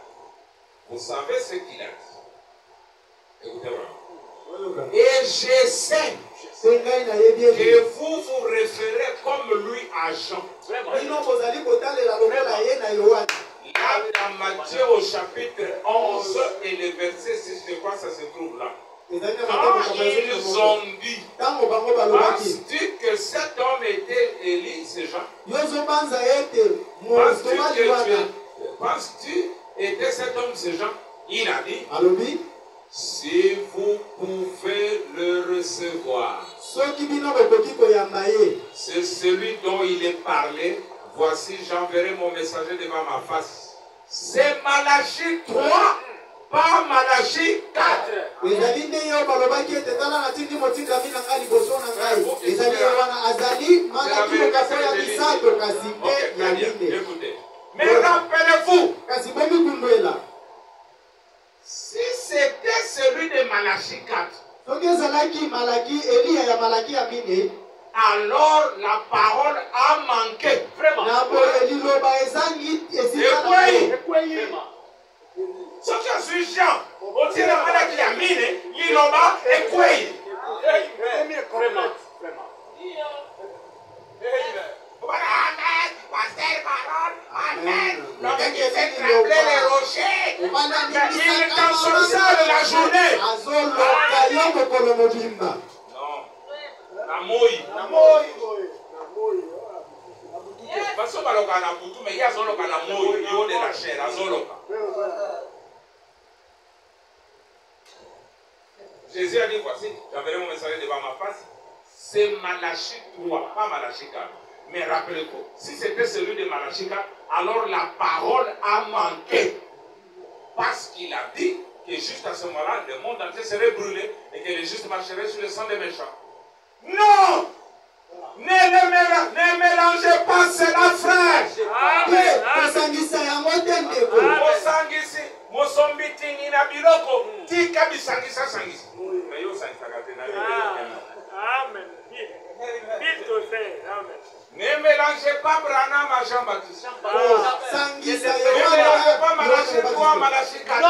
Vous savez ce qu'il a dit. Écoutez vraiment. Et je sais que vous vous référez comme lui à Jean. Là, dans Matthieu au chapitre 11 et le verset 6, je crois que ça se trouve là. Quand ils ont dit, penses-tu que cet homme était Élie, c'est Jean? Penses-tu était cet homme, c'est Jean? Il a dit, si vous pouvez le recevoir, c'est celui dont il est parlé. Voici, j'enverrai mon messager devant ma face. C'est Malachie 3, pas Malachie 4. Écoutez. Mais rappelez-vous, si c'était celui de Malachie 4, alors la parole a manqué. Vraiment. Ce que je suis Jean, au tir de Malachie a mis, il va et quoi? Vraiment. Amen, pasteur, parole, amen. L'homme qui fait trembler les rochers. Il est en sorcière la journée. Non. La moï. Parce que mais il y a zoloka la moï, il y a de la chair, la zoloka. Jésus a dit, voici, j'enverrai mon messager devant ma face. C'est Malachie 3, pas Malachie 4. Mais rappelez-vous, si c'était celui de Malachie 4, alors la parole a manqué. Parce qu'il a dit que juste à ce moment-là, le monde entier serait brûlé et que les justes marcheraient sur le sang des méchants. Non! Ne mélangez pas cela, frère! Amen! Ne mélangez pas Branham à Jean-Baptiste. Ne mélangez pas Malachie 3 à Malachie 4.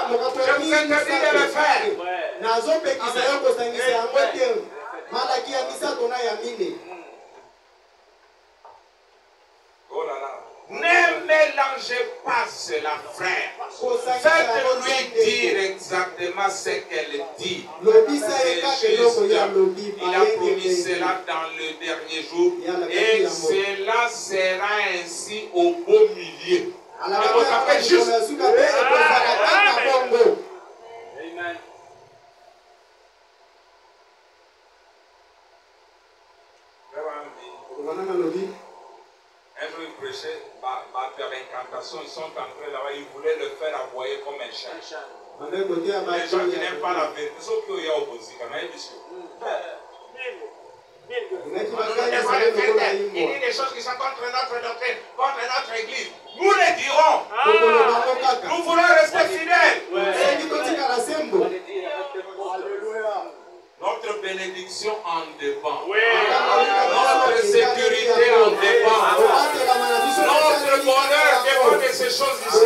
Je vous interdis de le faire. Oh là là. Ne mélangez pas cela, frère. Faites-lui dire exactement ce qu'elle dit. C'est juste. Il a promis cela dans le dernier jour. Et cela sera ainsi au beau milieu. Et vous tapez juste. Amen. Un jour, il prêchait par l'incantation, ils sont entrés là-bas, ils voulaient le faire aboyer comme un chien. Les gens qui n'aiment pas la vérité, sauf qu'il y a opposé, quand même, Il dit des choses qui sont contre notre doctrine, contre notre église. Nous les dirons. Nous voulons rester fidèles. Notre bénédiction en dépend. Notre sécurité en dépend. Notre bonheur dépend de ces choses ici.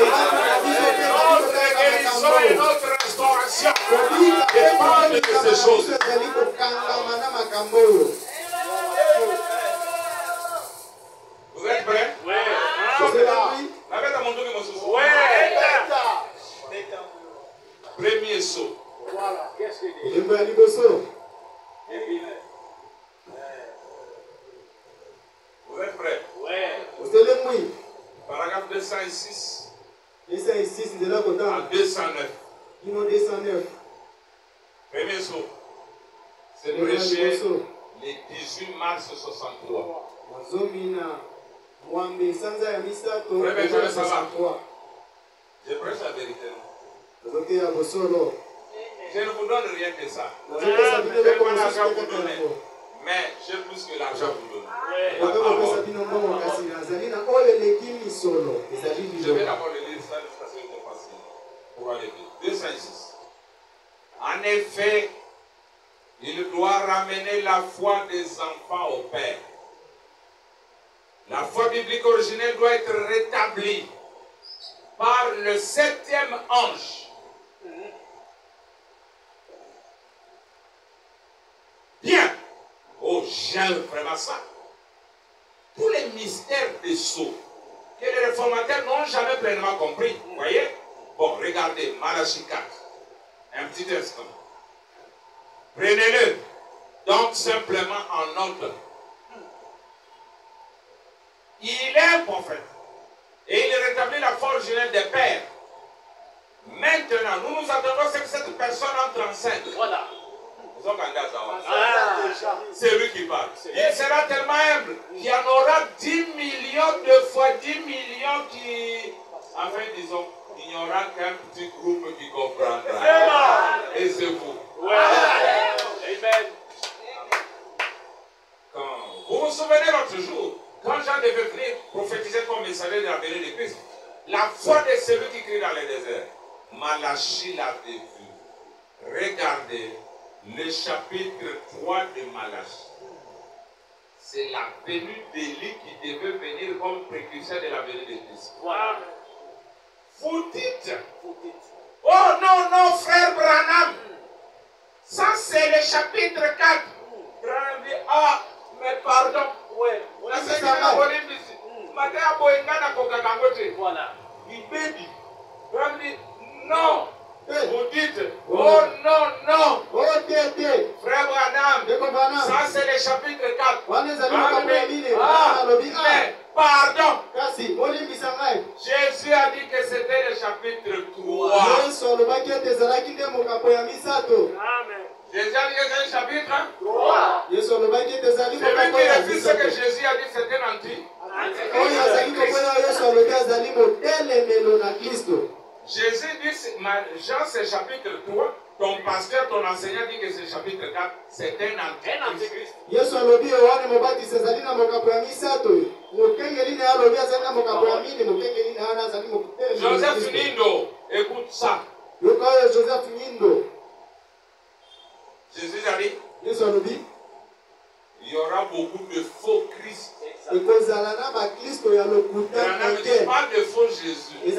Notre guérison et notre restauration dépendent de ces choses. Vous êtes prêts? Oui. Premier saut. Voilà, qu'est-ce qu'il dit? Vous êtes prêts? Oui. Paragraphe 206 à 209. Premier saut. C'est prêché le 18 mars 63. Je prêche la vérité. Je ne vous donne rien que ça. Je n'ai pas l'argent pour donner. Mais j'ai plus que l'argent pour donner. Je vais d'abord le lire ça jusqu'à ce que c'est facile. Pour aller vite. 206. En effet, il doit ramener la foi des enfants au Père. La foi biblique originelle doit être rétablie par le 7e ange. Bien. Oh, j'aime vraiment ça. Tous les mystères des sceaux que les réformateurs n'ont jamais pleinement compris. Vous voyez? Bon, regardez, Malachie 4. Un petit instant. Prenez-le. Donc, simplement en note. Il est un prophète. Et il rétablit la foi originelle des pères. Maintenant, nous nous attendons à ce que cette personne entre enceinte. Voilà. C'est lui qui parle. Il sera tellement humble qu'il y en aura 10 millions de fois 10 millions qui... Enfin, disons, il n'y aura qu'un petit groupe qui comprendra. Et c'est vous. Amen. Vous vous souvenez l'autre jour, quand Jean devait venir prophétiser comme messager de la venue de Christ, la foi de celui qui crie dans les déserts, Malachie l'avait vu. Regardez le chapitre 3 de Malachie. C'est la venue d'Élie qui devait venir comme précurseur de la venue de Christ. Vous dites, oh non, non, frère Branham, ça c'est le chapitre 4. Branham dit, ah, mais pardon. Voilà. Il dit, non. Vous dites, oh non, non. Frère Branham, ça c'est le chapitre 4. Mais pardon. Jésus a dit que c'était le chapitre 3. Jésus a dit que c'est le chapitre 3. Celui qui refuse ce que Jésus a dit, c'est un anti. Jésus dit, Jean c'est chapitre 3, ton pasteur, ton enseignant dit que c'est chapitre 4, c'est un antichrist. Joseph Nindo, écoute ça. Jésus a dit, il y aura beaucoup de faux Christ. On ne parle de faux Jésus. Mais de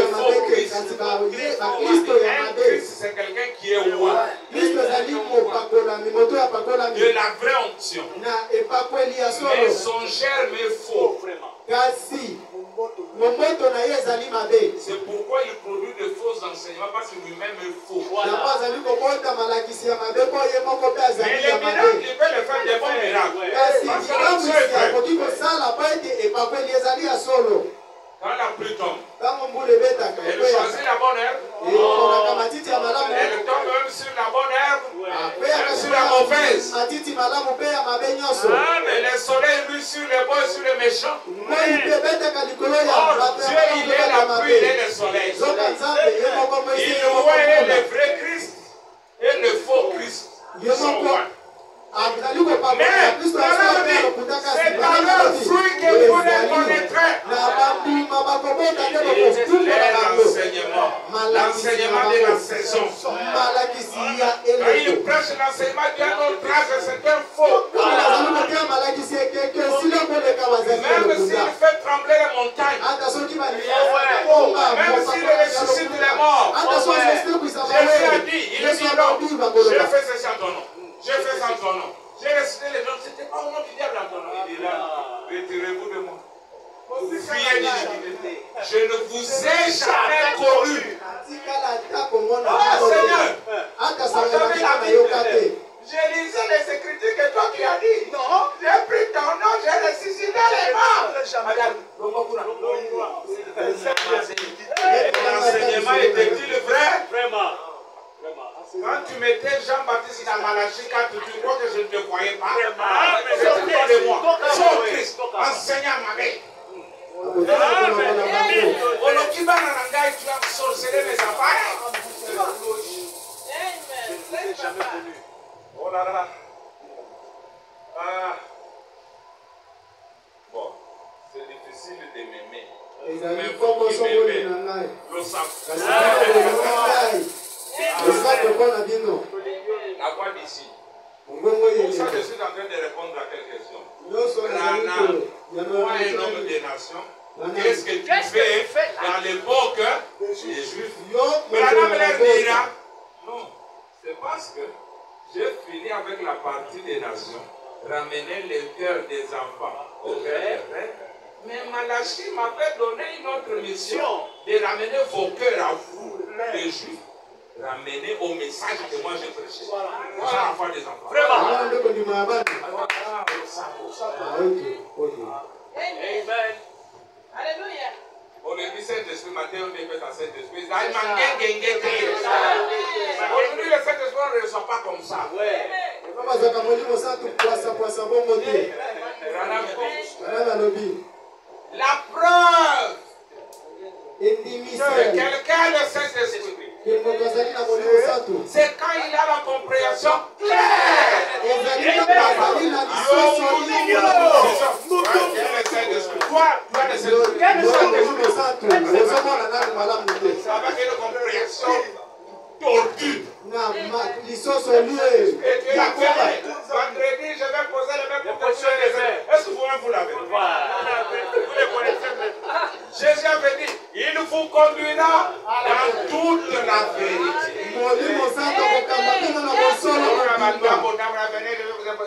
faux Christ. Christ, c'est quelqu'un qui est roi. De la vraie onction. Mais son germe est faux. C'est pourquoi il produit de faux enseignements, parce que lui-même est faux. Mais les miracles, il peut le faire des bons miracles. Parce que l'onction est vraie. Quand la pluie tombe, elle choisit la bonne herbe. Elle tombe même sur la bonne herbe, même sur la mauvaise. Et le soleil lui sur les bons et sur les méchants. Or, Dieu, il est la pluie, il est le soleil. Il voit le vrai Christ et le faux Christ. Mais l'enseignement de la saison. Quand il prêche l'enseignement d'un autre âge, c'est un faux. Même s'il fait trembler les montagnes, même s'il ressuscite les morts, Jésus a dit, il a dit non, j'ai fait ça sans ton nom. J'ai fait ça sans ton nom. J'ai ressuscité les gens, c'était pas au nom du diable en ton nom. Il dit là, retirez-vous de moi. Fuyez d'iniquité. Je ne vous ai jamais connu. Ah Seigneur, je lisais les écritures que toi tu as dit. Non, j'ai pris ton nom, j'ai ressuscité les morts. L'enseignement était-il vrai? Vraiment. Quand tu mettais Jean-Baptiste dans Malachie 4, tu crois que je ne te croyais pas? C'est pas de moi. Son Christ, enseignant ma mère. On tu as sorcelé mes affaires. Oh là là. Bon, c'est difficile de m'aimer. Mais vous qui m'aimez, le savez. La voix d'ici. Pour ça, je suis en train de répondre à quelques questions. Rana, moi, un homme des nations, qu'est-ce que tu fais dans l'époque des Juifs? Rana me leur dira, non, c'est parce que j'ai fini avec la partie des nations, ramener le cœur des enfants au cœur des pères. Mais Malachie m'avait donné une autre mission, de ramener vos cœurs à vous, les Juifs. Ramener au message que moi j'ai prêché. Voilà la foi des enfants. Vraiment. Amen. Alléluia. On est dit Saint-Esprit, Matthieu, on est à Saint-Esprit. Aujourd'hui, le Saint-Esprit ne reçoit pas comme ça. La preuve que quelqu'un le Saint-Esprit, c'est quand il a la compréhension claire. Avec une compréhension tordue. Et tu l'as fait. Vendredi, je vais poser les mêmes questions. Est-ce que vous l'avez? Vous les connaissez maintenant. Jésus avait dit, il vous conduira dans toute la vérité.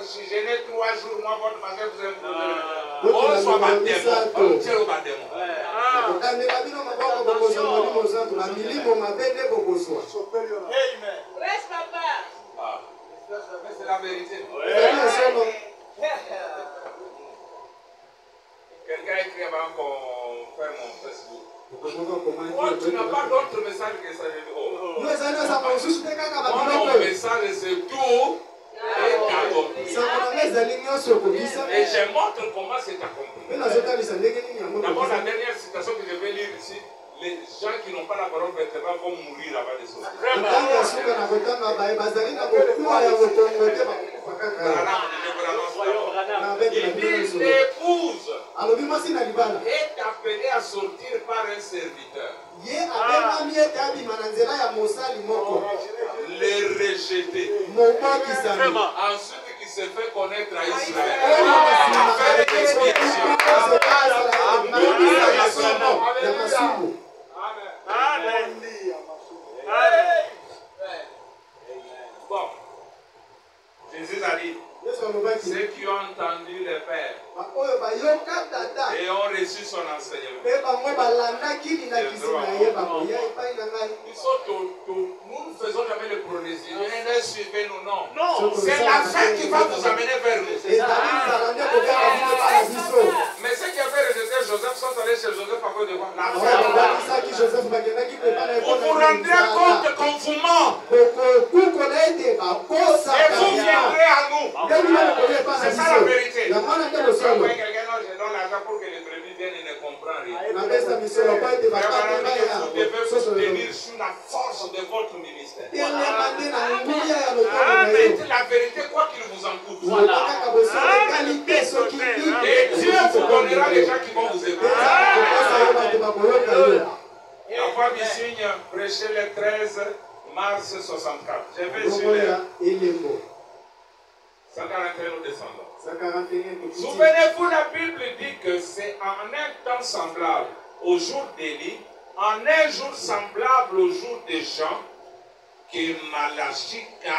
Si je n'ai 3 jours, moi, votre manger, vous allez me on soit baptême. On tient au baptême. Reste papa. Mais c'est la vérité. Quelqu'un écrit avant qu'on fait mon Facebook. Moi, tu n'as pas d'autre message que ça. Mon message, c'est tout. Et je montre comment c'est accompli. D'abord, la dernière citation que je vais lire ici, les gens qui n'ont pas la parole vertébrale vont mourir avant de sortir. Il dit l'épouse est appelée à sortir par un serviteur. Les rejeter. Ensuite, qui se fait connaître à Israël. Faire une expiation. Amen. Bon. Jésus a dit, ceux qui ont entendu le Père et ont reçu son enseignement. Nous ne faisons jamais le pronésie. Ne suivez-nous, non. C'est la fin qui va vous amener vers nous. Mais ceux qui avaient rejeté Joseph sont allés chez Joseph à cause de quoi? Vous vous rendrez compte qu'on vous ment. Et vous viendrez à nous. C'est ça la vérité. Quand vous voyez quelqu'un, non, je donne l'argent pour que les brebis viennent et ne comprennent rien. Vous devez vous tenir sous la force de votre ministère. Dites la vérité, quoi qu'il vous en coûte. Et Dieu vous donnera les gens qui vont vous aider. La foi du signe prêché le 13 mars 64. Je vais sur Bongo les ya elembo. 141 nous descendons. 141 tokiti. Souvenez-vous, la Bible dit que c'est en un temps semblable au jour d'Élie, en un jour semblable au jour des Jean, que Malachie 4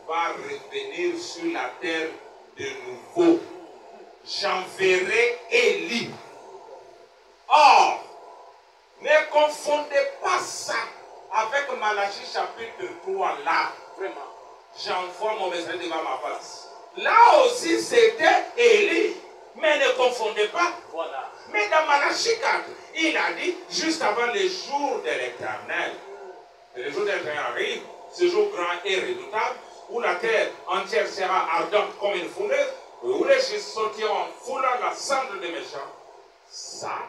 va revenir sur la terre de nouveau. J'enverrai Élie. Or, ne confondez pas ça avec Malachie chapitre 3 là. Vraiment. J'envoie mon message devant ma face. Là aussi c'était Élie. Mais ne confondez pas. Voilà. Mais dans Malachie 4, il a dit juste avant les jours de l'Éternel. Le jour de l'Éternel arrive, ce jour grand et redoutable, où la terre entière sera ardente comme une fournaise, où les justes sortiront foulant la cendre des méchants. Ça,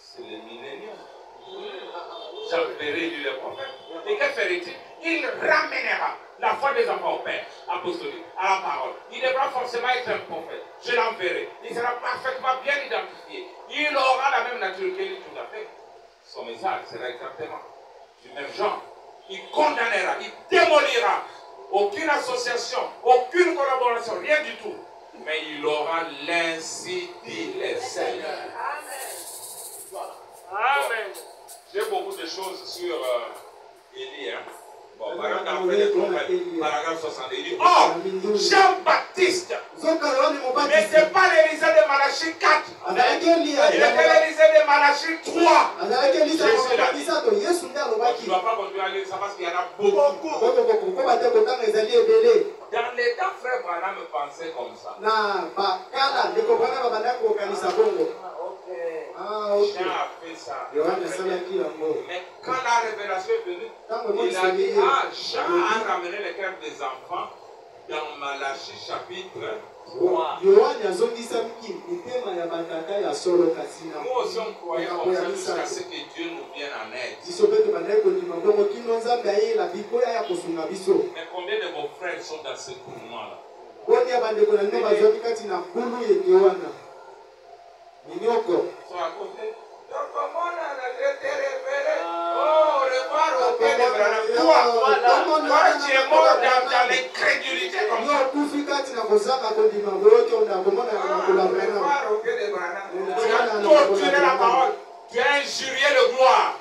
c'est le millénium. J'enverrai lui le prophète. Et que ferait-il? Il ramènera la foi des enfants au Père apostolique, à la parole. Il devra forcément être un prophète. Je l'enverrai. Il sera parfaitement bien identifié. Il aura la même nature que lui, tout à fait. Son message sera exactement du même genre. Il condamnera, il démolira aucune association, aucune collaboration, rien du tout. Mais il aura l'ainsi dit le Seigneur. Amen. J'ai beaucoup de choses sur Élie. Bon, paragraphe 60. Il dit, oh, Jean-Baptiste n'était pas l'Élysée de Malachie 4. Il était l'Élysée de Malachie 3. Jésus l'a dit. Tu ne dois pas continuer à lire ça parce qu'il y en a beaucoup. Dans les temps, frère Branham pensait comme ça. Jean a fait ça. Mais quand la révélation est venue, il a dit, ah, Jean a ramené le cœur des enfants dans Malachie chapitre 3. Nous aussi on croyait comme ça jusqu'à ce que Dieu nous vienne en aide. Mais combien de vos frères sont dans ce mouvement-là? Sont à côté. Donc comment on a été révélé? Oh, revoir au Père de Branham. Toi, tu es mort dans l'incrédulité comme ça. Revoir au Père de Branham. Tu as torturé la parole. Tu as injurié le gloire.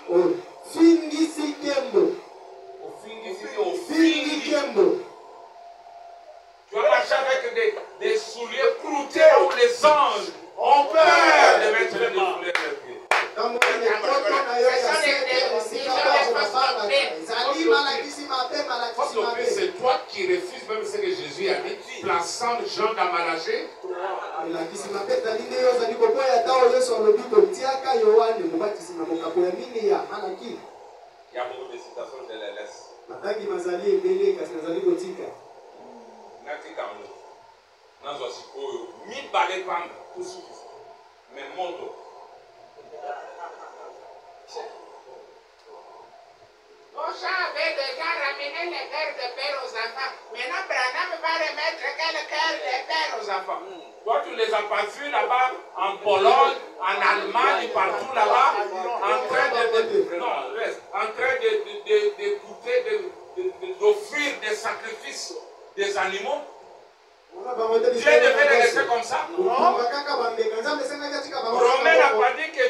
Tu as marché avec des souliers cloutés où les anges ont peur de mettre les souliers de pied. C'est toi qui refuses même ce que Jésus a dit, plaçant Jean dans Malachie. Il y a beaucoup de citations, je les laisse. Mais moto. Jean avait déjà ramené le cœur de père aux enfants. Maintenant, Branham va remettre quel cœur de père aux enfants? Toi, tu ne les as pas vus là-bas, en Pologne, en Allemagne, partout là-bas, en train d'offrir des sacrifices des animaux. Dieu devait les laisser comme ça? Non. Romain n'a pas dit que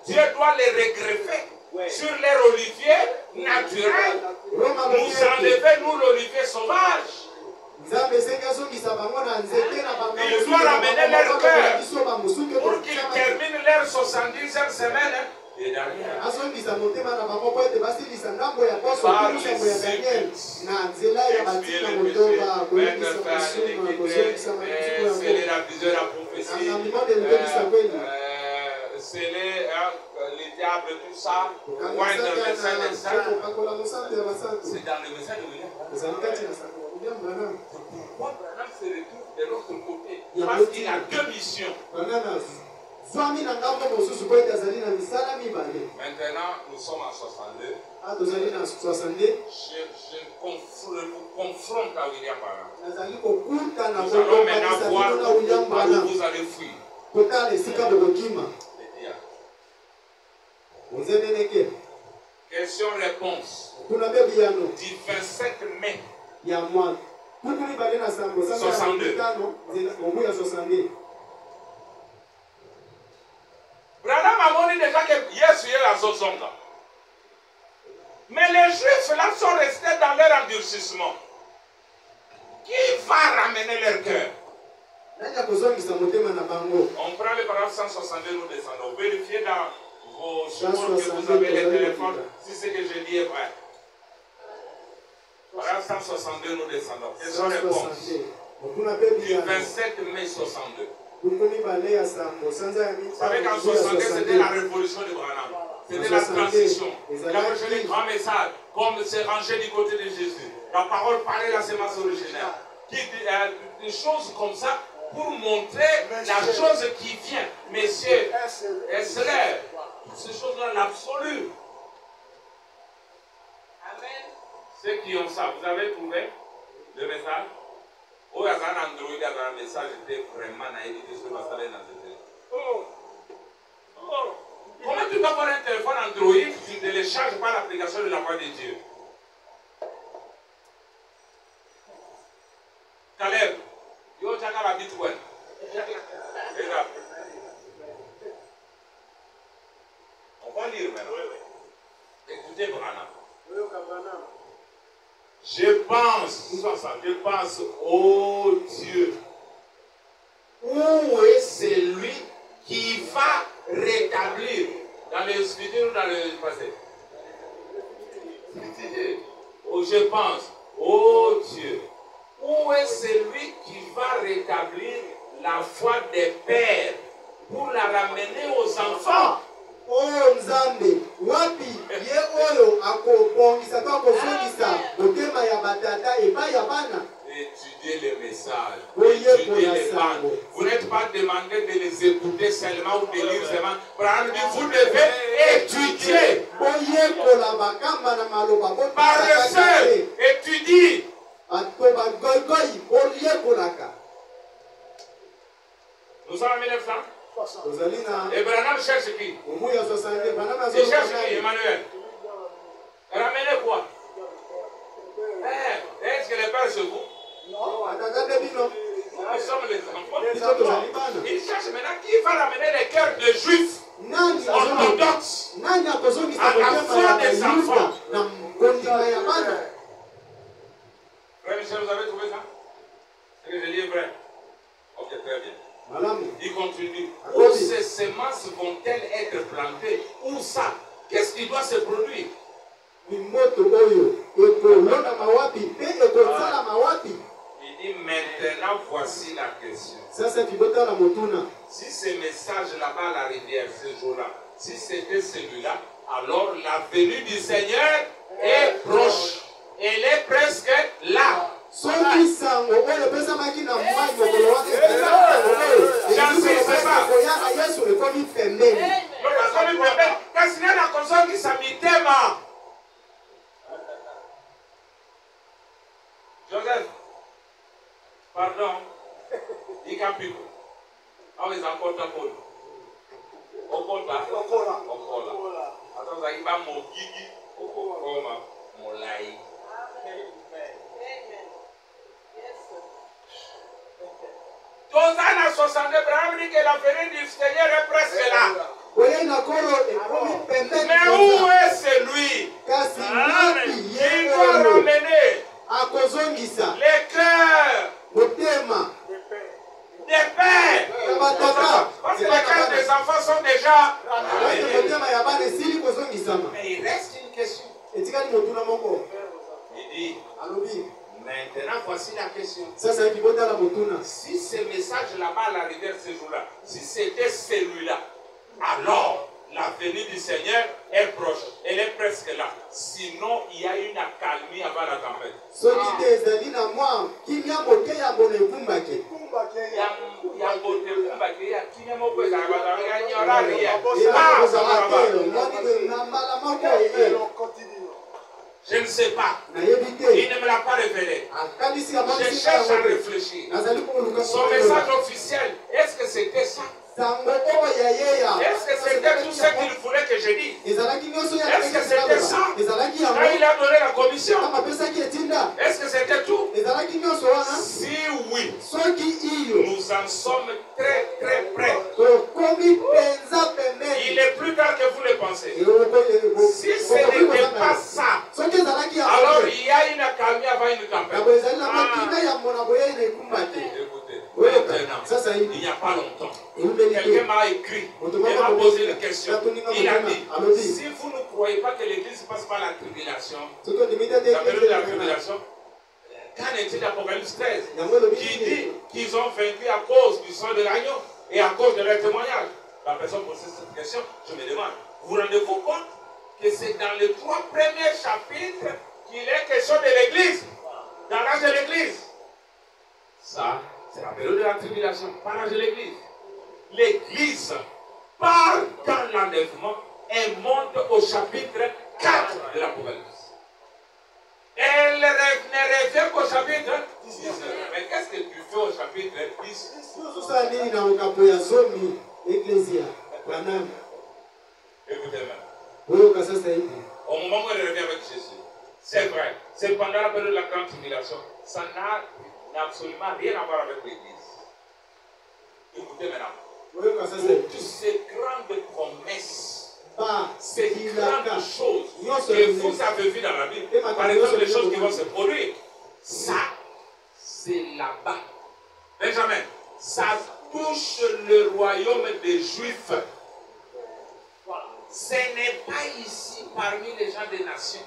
Dieu doit les regreffer sur leur olivier naturel. Nous enlever, nous, l'olivier sauvage. Il doit ramener leur cœur pour qu'ils terminent leurs 70e semaine. Et derrière, sceller la vision de la prophétie, sceller les diables, tout ça, pointe le message des saints. C'est dans le message de William. Pourquoi Branham se retrouve de l'autre côté? Parce qu'il a deux missions. Maintenant, nous sommes en 62. Je vous confronte à William Branham. Nous allons maintenant voir où vous allez fuir. Question-réponse. Kuna bebi yano. Du 27 mai. Ya mwa. Kukuni bale na sambo. 62. Omu ya 62. Branham a dit déjà que Yesu est la Zozonga. Mais les Juifs là sont restés dans leur endurcissement. Qui va ramener leur cœur? On prend le paragraphe 162, nous descendons. Vérifiez dans vos supports que vous avez les téléphones si ce que je dis est vrai. Paragraphe 162, nous descendons. Question réponse. Du 27 mai 62. Vous savez qu'en 62, c'était la révolution de Branham. C'était la transition. Il a reçu les grands messages, comme se ranger du côté de Jésus. La parole parlait la sémence originaire. Des choses comme ça pour montrer la chose qui vient. Messieurs, SLR, ces choses-là, l'absolu. Amen. Ceux qui ont ça, vous avez trouvé le message? Oh, il y a un Android, il y a un message, était vraiment naïf, il était sur la salle dans cette. Oh! Comment tu peux avoir un téléphone Android, tu ne télécharges pas l'application de la voix de Dieu? Caleb, yo chaka la Bitcoin. On va lire maintenant. Écoutez Branham. Je pense, oh Dieu, où est celui qui va rétablir dans le futur ou dans le passé? Oh, je pense, oh Dieu, où est celui qui va rétablir la foi des pères pour la ramener aux enfants? Oh Nzambe, wapi ye oyo akobongisa to akozongisa motema ya batata epai ya bana. Étudiez les messages, étudiez les bandes. Vous n'êtes pas demandé de les écouter seulement ou de lire seulement. Vous devez étudier. Paresseux, étudie. Nous sommes en 1900. Et Branham cherche qui? Il cherche qui, Emmanuel? Ramenez quoi? Est-ce que les pères se vous? Non. Nous sommes les enfants. Il cherche maintenant qui va ramener les cœurs de juifs orthodoxes à la foi des enfants. Frère Michel, vous avez trouvé ça? C'est que je lis vrai. Ok, très bien. Il continue. Où ces semences vont-elles être plantées? Où ça? Qu'est-ce qui doit se produire? Il dit maintenant voici la question. Si ce message là-bas à la rivière, ce jour-là, si c'était celui-là, alors la venue du Seigneur est proche. Elle est presque là. J'en sais pas. Joseph, pardon, il campico. Ah, ils ont encore ta peau. Okola. Attends, ça y va mon gigi. Okola, mon laï. Dans 62, Abraham dit que la venue du Seigneur est presque là. Mais où est celui qui va ramener les cœurs des pères? Parce que les cœurs des enfants sont déjà ramenés. Mais il reste une question. Il dit, maintenant voici la question. Si ce message là-bas à la rivière ce jour-là, si c'était celui-là, alors la venue du Seigneur est proche. Elle est presque là. Sinon, il y a une accalmie avant la tempête. Je ne sais pas. Il ne me l'a pas révélé. Je cherche à réfléchir. Son message officiel, est-ce que c'était ça? Est-ce que c'était tout ce qu'il voulait que je dise? Est-ce que c'était ça? a donné la commission, kama pesa kietinda est-ce que c'était tout? ezalaki nyonso wana Si oui, soki iyo nous en sommes très très près. tokomi penza pembeni Il est plus tard que vous le pensez. Si ce si n'était pas ça, soki ezalaki alors il y a une accalmie avant une tempête. yango ezali na makina ya mona boye na ekumba te Écoutez, oyoka maintenant, sasa il hivi n'y a pas longtemps, eumeli quelqu'un te m'a écrit et m'a posé une question. Il a dit, si vous ne croyez pas que l'Église passe par la tribulation, soki ondimite te la période de la tribulation, qu'en est-il d'Apocalypse 13 qui dit qu'ils ont vaincu à cause du sang de l'agneau et à cause de leur témoignage? La personne pose cette question, je me demande, vous rendez-vous compte que c'est dans les 3 premiers chapitres qu'il est question de l'Église, dans l'âge de l'Église? Ça, c'est la période de la tribulation, pas l'âge de l'Église. L'Église part dans l'enlèvement et monte au chapitre 4 de l'Apocalypse. Elle ne revient qu'au chapitre 19. Mais qu'est-ce que tu fais au chapitre 10? sasa nini na okapo ya zomi eklesia wanami Écoutez maintenant. oyoka sasa hivi Au moment où elle revient avec Jésus, c'est vrai, c'est pendant la période de la grande tribulation. Ça n'a absolument rien à voir avec l'Église. Écoutez maintenant. oyoka sasa hivi Toutes ces grandes promesses, ba ces ilaka grandes choses nyonso que vous avez vues dans la Bible, par exemple les choses qui vont se produire, ça, c'est là-bas. Benjamin, ça touche le royaume des Juifs. Ce n'est pas ici parmi les gens des nations.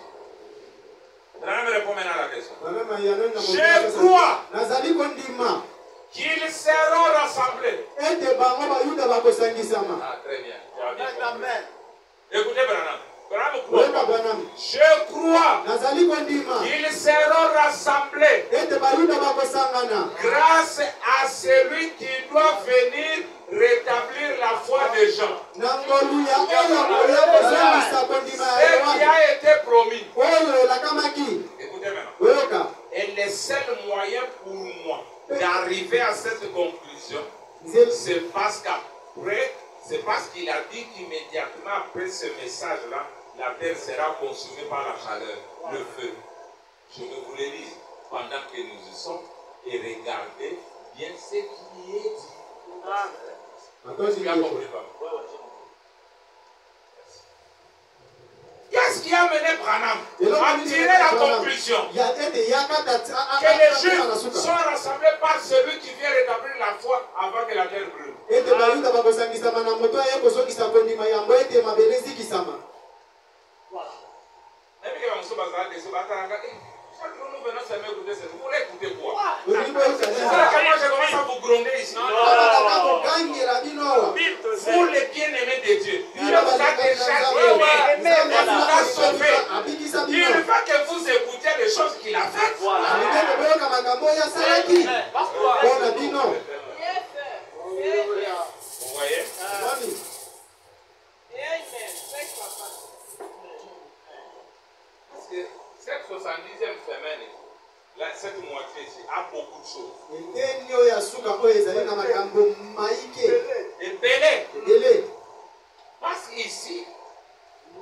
Branham répond maintenant à la question. Je crois nazali kondima qu'ils seront rassemblés. ete bango bayuda bakosangisama Ah, très bien. Amen. Écoutez, Branham. Branham oyoka croit. bwanami Je crois nazali kondima qu'ils seront rassemblés ete bayuda bakosangana grâce à celui qui doit venir rétablir la foi des gens. na ngolu ya oyo oya kozongisa kondima ya Ce qui yohana a été promis. oyo elakamaki Écoutez maintenant. oyoka Et le seul moyen pour moi d'arriver à cette conclusion, c'est parce qu'après, c'est parce qu'il a dit qu'immédiatement après ce message-là, la terre sera consumée par la chaleur, le feu. Je vais vous le lire pendant que nous y sommes et regardez bien ce qui est dit. Tu as compris pas? Qu'est-ce qui a mené Branham à tirer la conclusion que les Juifs sont rassemblés par celui qui vient rétablir la foi avant que la terre brûle? ete bayuda bakosangisama na moto aye kozongisa kondima yango ete mabele ezikisama Chaque jour nous venons seulement écouter ça. Vous voulez écouter quoi? olingi boyoka C'est là que moi je commence à vous gronder ici. abaka kokangela bino awa Vous les bien-aimés de Dieu, Dieu vous a déjà aimé, il vous a sauvé. abikisa Il bino veut que vous écoutiez les choses qu'il a faites. alingi boyoka makambo oyo asalaki mpona bino Yes, sir. Vous voyez? Mwami, Amen. Thank you, Papa. Parce que cette 70e semaine, là, cette moitié ici, a beaucoup de choses. eteni oyo ya suka oyo ezali na makambo maike Et Bélé, ebele parce qu'ici,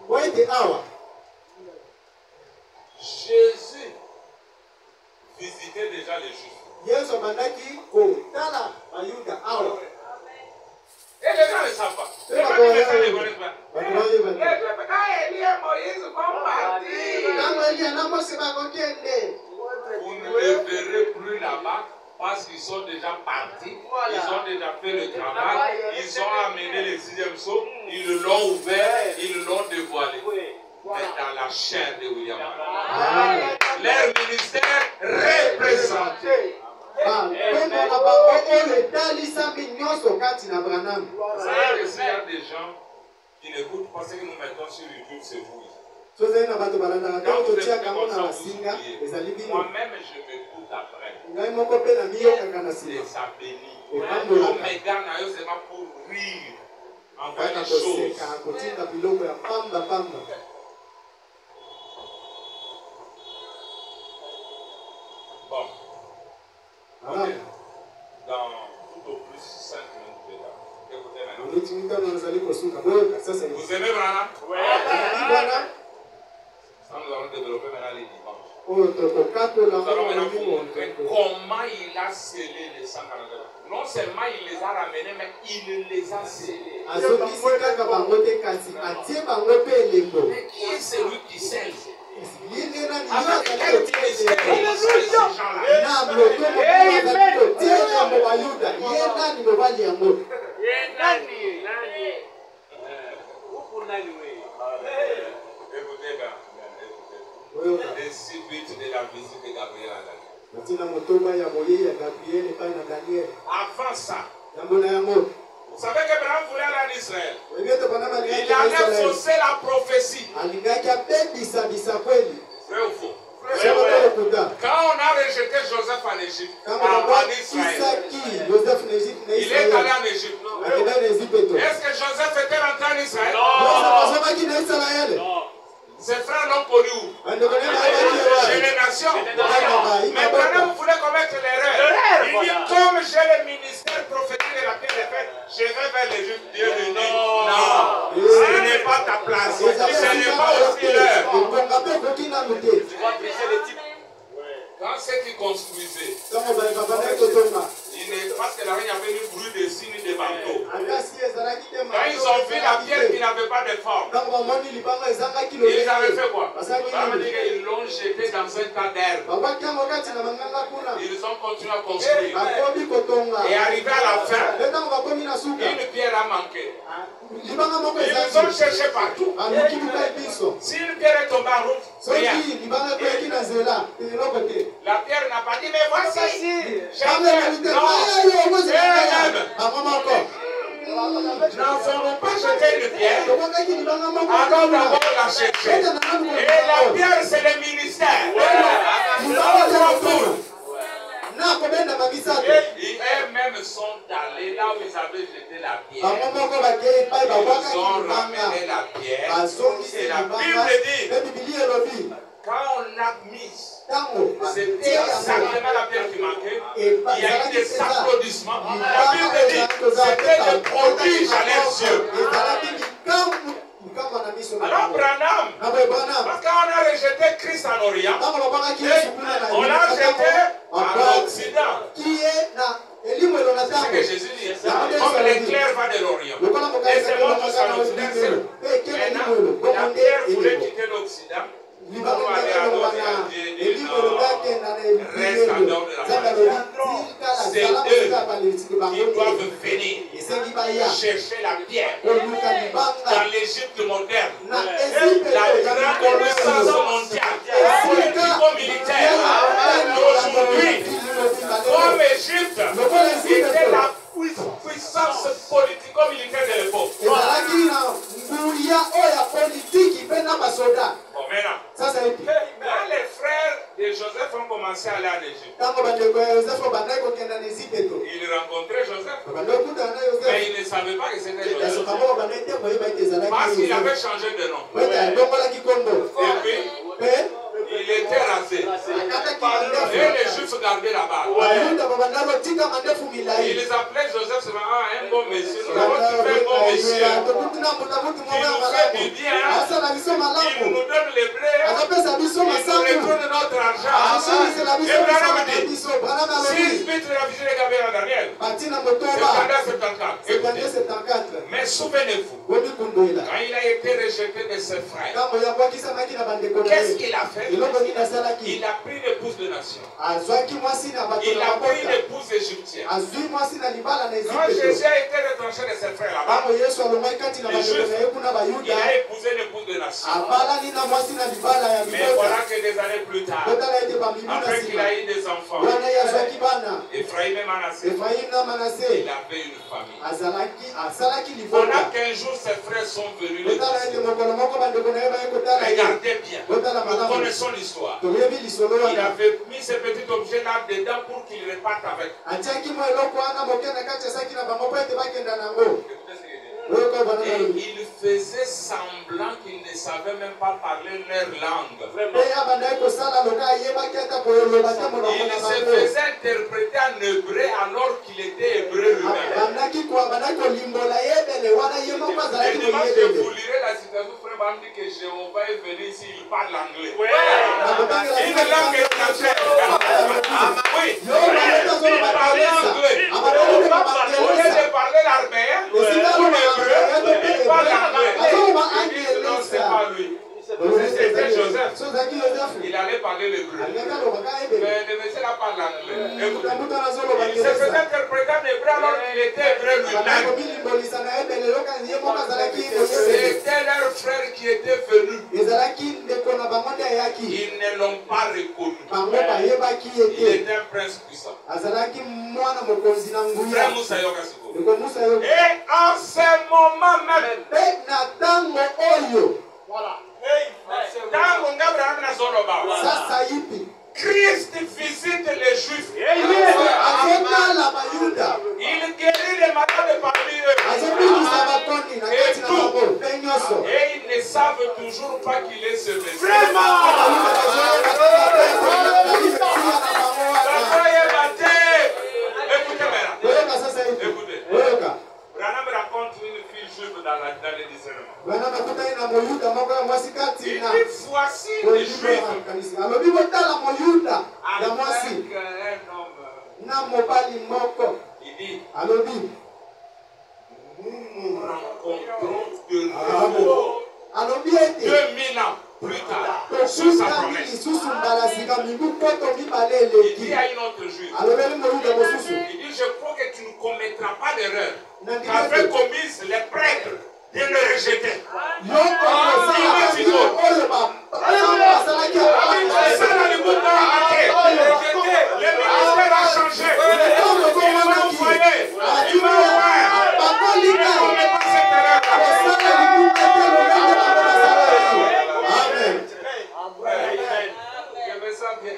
po ete awa Jésus visitait déjà les Juifs. yesu abandaki kotala bayuda awa Et les gens ne savent pas. Les gens ne connaissent pas. bato bayebani Quand Élie et Moïse vont partir, ntango eliya na mose bakokende vous ne les verrez plus là-bas parce qu'ils sont déjà partis. Ils ont déjà fait le travail. Ils ont amené le 6e sceau. Ils l'ont ouvert. Ils l'ont dévoilé. Mais dans la chair de William Branham. Leur ministère représenté. bantongo na bango oyo etalisami nyonso kati na Branham. Vous savez que s'il y a des gens qui n'écoutent pas ce que nous mettons sur YouTube, c'est vous. tozali na bato balandaka ntango totiaka ngo na basinga ezali bino Moi-même, je m'écoute après. ngai moko mpe na miyokaka na nsima Et ça bénit. epambolaka Omega n'a eu seulement pour rire. Envoyer kaka des choses. koseka kotinda biloko ya pamba Bon. Voilà. Ok. Dans tout au plus 5 minutes de là. Écoutez maintenant. neti mitano nazali kosuka boyoka sasa Vous aimez Branham? bwana Ça Quand nous allons développer maintenant les dimanches. oyo Nous allons tokokakola maintenant vous molimo montrer comment il a scellé les 144. Non seulement il les a ramenés, mais il les a scellés. azongisi kaka bango te kasi atie bango mpe elembo Mais qui est celui qui scelle? ye nde nani yo Avec azali quel kotia ministère elembo il scelle ces gens-là? na lotomo azali kotia elembo bayuda ye nani mobali yango Écoutez bien, oyo les 6 buts de la visite de Gabriel à Daniel. ntina motoba ya moye ya gabriel epai na daniel Avant ça, yango na yango vous savez qu'Abraham voulait aller en Israël. oyebi ete bana Il balingaki na allait israel fausser la prophétie. alingaki abebisa kweli Vrai ou faux? sokotolokuta Quand on a rejeté Joseph en Égypte, ntango en Israël, babakisaki joseph na egypte na il est allé israel en Égypte. akenda na ezipeto Est-ce que Joseph était rentré en Israël? joseph azomaki na israel Ses frères l'ont connu où? bandeko ne Chez bayaki les nations. ewa Maintenant, vous voulez commettre l'erreur. Il dit, comme j'ai le ministère prophétique de la pierre de fête, je vais vers l'Égypte. Dieu lui dit, non, ce n'est pas ta place. Ce n'est pas aussi l'heure. ekonga mpe ekoki nanu te Quand ceux qui construisaient, ntango baleka bandaki kotonga parce que là, il y avait une bruit de signes de manteau. akasi ezalaki te Quand ils ont vu la pierre qui n'avait pas de forme, ntango bamoni libanga ezangaki ils avaient fait quoi? basalaki Ça veut nini dire qu'ils l'ont jeté dans un tas d'herbe. babwaki yango kati na manganga kuna Ils ont continué à construire. bakomi kotonga Et arrivé à la fin, mpe ntango bakomi na suka une pierre a manqué. libanga moko Ils ont ezaki cherché partout. aluki lukai biso Si une pierre est tombée en route, rien. soki libanga ekoyaki na nzela eloko te La pierre n'a pas dit, mais voici. J'ai bamemeli te fait. Non. ayo okozelaa Eux-mêmes bango moko n'avons pas jeté une pierre. tobongaki libanga moko Allons d'abord la chercher. Et la pierre, c'est le ministère. na kobenda misato Et eux-mêmes sont allés là où ils avaient jeté la pierre. bango moko bakei epai Ils babwakaki ont libanga ramené la pierre. bazongisi Et la libanga Bible dit, mpe bibili elobi quand on a mis, ntango c'était exactement la pierre qui manquait. Il y a eu ezalaki des eza applaudissements. La Bible dit, c'était le prodige à leurs yeux. ezalaki likambo na miso na Alors bango Branham, na boye bana parce qu'on a rejeté Christ en Orient, ntango babwakaki yesu kuna na on l'a jeté à l'Occident. kie na elimwelo na C'est ce que ntango Jésus dit. Comme l'éclair va de l'Orient. lokola Et c'est bon mokaisa tous à l'Occident. mpe eke na Maintenant, elimwelo la bongo nde pierre voulait eleko quitter l'Occident. libanga Pour aller à eloko d'autres wana Dieu, elimwelo non. gakenda na Reste en dehors de la nzambe alobi tikala C'est zala eux mosika balesiki Ils bango doivent te venir esengi baya chercher la pierre koluka libanga dans l'Égypte moderne. na La ezipeto ya grande mikolo puissance oyo mondiale, politico-militaire d'aujourd'hui, comme Égypte, était la puissance politico-militaire de l'époque. ezalaki na nguya oyo ya politiki mpe na basoda Bon, maintenant, sasa epi quand les frères de Joseph ont commencé à aller en Égypte, ntango bandeko ya yosefu bandaki kokenda na ezipeto ils rencontraient Joseph, bandaki kokutana na mais yosefu ils ne savaient pas que c'était yasoka Joseph. moko bandaki te koyeba ete ezalaki Parce qu'il yosefu avait changé de nom. po ete abongolaki kombo Et puis, mpe il était rasé. akataki Et mandefu les Juifs gardaient la barbe. bayuda babandaki kotika mandefu milai Ils appelaient Joseph seulement un bon monsieur. Nous avons trouvé un bon monsieur. tokutuna mutamutu Qui moko ya nous fait malamu du bien. asala biso Il malamu nous donne les blés. azopesa biso Il nous masangu retourne notre argent. asomisela biso Et Branham biso dit, biso branam 6 alobi bits de la visite de Gabriel à Daniel. batina motoba 74. Écoutez. 74 Mais souvenez-vous, bomikundoela quand il a été rejeté de ses frères, ntango yabwakisamaki na bandeko na qu'est-ce ye qu'il a fait? eloko nini asalaki Il a pris l'épouse de nation. azwaki mwasi na bato Il na a pris mabota l'épouse égyptienne. azwi mwasi na libala na Quand ezipeto Jésus a été retranché de ses frères là-bas, ntango yesu alongwaki kati na bandeko na ye kuna il bayuda a épousé l'épouse de nation. abalani na mwasi na libala ya Mais voilà libota que des années plus tard, kotala ete bamibu na après qu'il nsima a eu des enfants, wana ye azwaki bana Ephraïm et Manassé, efraim na il manase avait une famille. asalaki Pendant libota qu'un jour ses frères sont venus le kotala ete visiter. mokolo moko bandeko na ye baye kotala ye Regardez bien, kotala nous malamu connaissons l'histoire. toyebi lisolo Il wana avait mis ce petit objet là-dedans pour qu'il reparte avec. atiaki mwa eloko wana moke na kati asaki na bango mpo ete bakenda nango Écoutez ce qu'il dit. oyo koyo bana Et balobi il faisait semblant qu'il ne savait même pas parler leur langue. mpe ya bandaki kosala loka ayebaki ata koloba te monoko Il na se bango faisait interpréter en hébreu alors qu'il était hébreu lui-même. bandaki kolimbola yebele wana ye moko Et azalaki dimanche, je koyebele vous lirai la citation frère femme dit que Jéhovah est venu ici, il parle anglais. Oui. Une langue étrangère. Oui. Il parlait anglais. Au lieu de parler l'arméen, ou l'hébreu, il parle anglais. Il dit non, c'est pas lui. C'était Joseph. Il allait parler l'hébreu. Mais le monsieur là parle l'anglais. Il se faisait interpréter en hébreu alors qu'il était hébreu lui-même. C'était leur frère qui était venu. Ils ne l'ont pas reconnu. Il était un prince puissant. Frère Moussa Yoka Siko. Et en ce moment même, voilà. Christ visite les Juifs. Il guérit les malades parmi eux. Et ils ne savent toujours pas qu'il est ce Messie. Écoutez. Branham raconte une fille juive dans les discernements. Il dit voici les Juifs avec un homme. Il dit nous rencontrons de nouveau 2000 ans plus tard sur sa promesse. Il dit à une autre juive, il dit je crois que tu ne commettras pas d'erreur qu'avaient commise les prêtres de le rejeter. Le ministère a changé. Ils m'ont envoyé. Ils m'ont ouvert. Il ne commet pas cette erreur. Je me sens bien.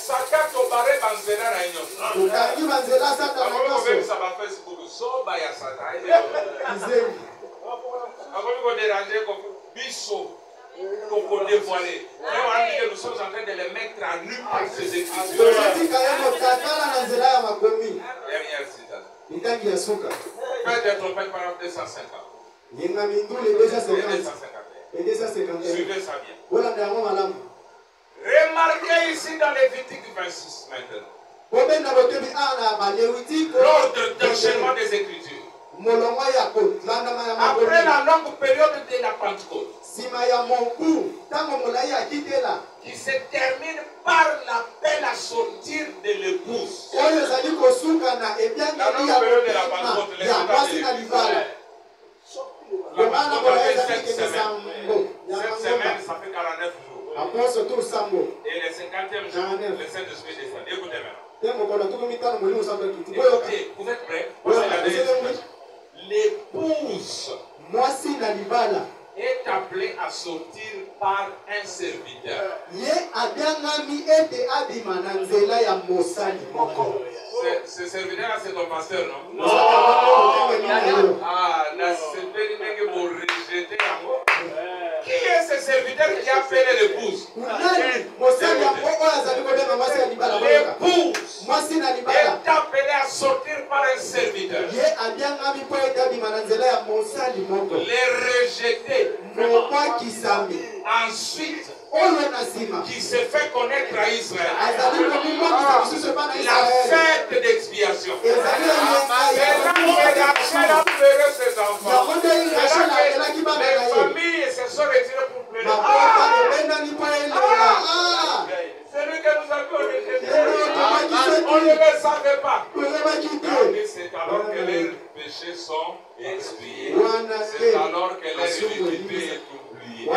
Sakato bare banzela na inyo. Ça va faire ce que so ba ya sata. Ako déranger comme biso pour dévoiler. Nous sommes en train de les mettre à nu par ces écritures. Faites des trompettes par 250. Suivez ça bien. Remarquez ici dans Lévitique 26 maintenant. L'ordre d'enchaînement des Écritures. Après la longue période de la Pentecôte, qui se termine par l'appel à sortir de l'épouse. La longue période de la Pentecôte, les Cette semaine, ça fait 49 jours. Et le 50e jour, le Saint-Esprit descend. Écoutez maintenant. Écoutez, vous êtes prêts? L'épouse est appelée à sortir par un serviteur. Ce serviteur-là, c'est ton pasteur, non? Non. Ah, c'est bien que vous rejetez l'amour. Qui est ce serviteur qui a appelé l'épouse? L'épouse est appelée à sortir par un serviteur. Les rejeter. Ensuite, qui se fait connaître à Israël. La fête d'expiation. C'est là pleurer ses enfants. Les familles se sont retirées pour pleurer. Celui que nous avons rejeté, on ne le savait pas. C'est alors que les péchés sont expiés. C'est alors que les iniquités est oubliée.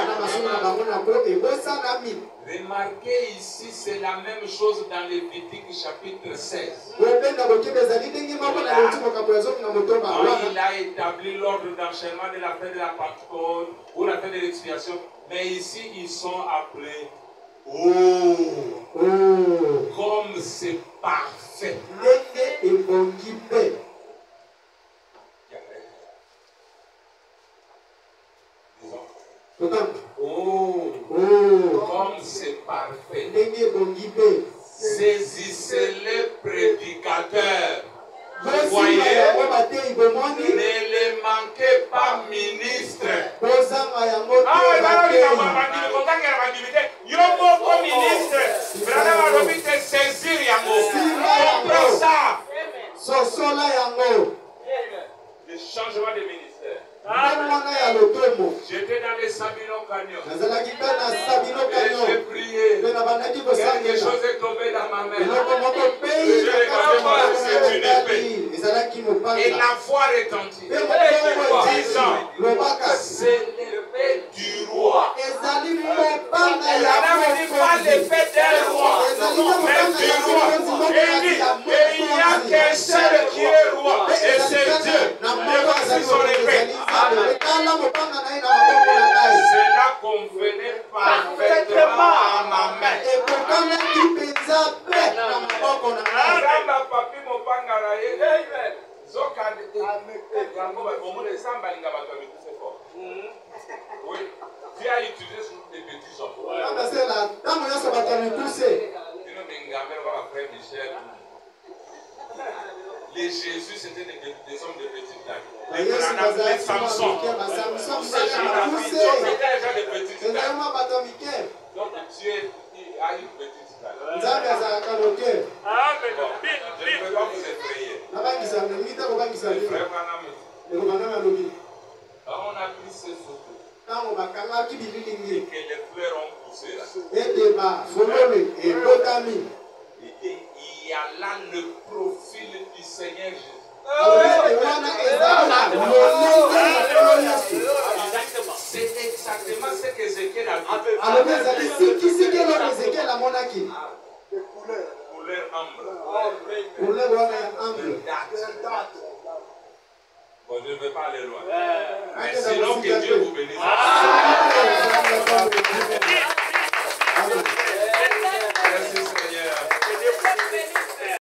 Remarquez ici, c'est la même chose dans Lévitique chapitre 16. Il a établi l'ordre d'enchaînement de la fête de la Pentecôte ou la fête de l'expiation. Mais ici, ils sont appelés. Oh, comme c'est parfait. Oh, comme c'est parfait. Saisissez les prédicateurs. Vous voyez, ne les manquez pas, ministres. ya lotomo. J'étais dans les Sabino Canyon. Nazalaki pe na Sabino Et j'ai Canyon. prié. Pe na bandaki Quelque kosangela. chose est tombé dans ma main. Eloko moko pei Je regardais moi, c'est une épée. ezalaki mopanga. Et la voix retentit. Pe mokongo Disant, lobaka. c'est l'épée du roi. Ezali mopanga La ya dame ne dit pas l'épée d'un roi, mais du roi. Et il n'y a qu'un seul qui est roi, et c'est Dieu. Et voici son épée. Cela convenait parfaitement à ma main. Nzamba papi mopanga na ye. Zoka yango omona esamba linga bato ya mikuse fort. Oui, Dieu a utilisé des petits hommes. Frère Michel. Les Jésus, c'était des hommes de petite taille. Les Samson, c'était déjà des petites tailles. Donc Dieu a une petite taille. Je ne peux pas vous effrayer. Quand on a pris ces photos et que les fleurs ont poussé là. Il y a là le profil du Seigneur Jésus. C'est exactement ce qu'Ézéchiel a vu. Couleur ambre. Bon, je ne vais pas aller loin. Mais sinon que Dieu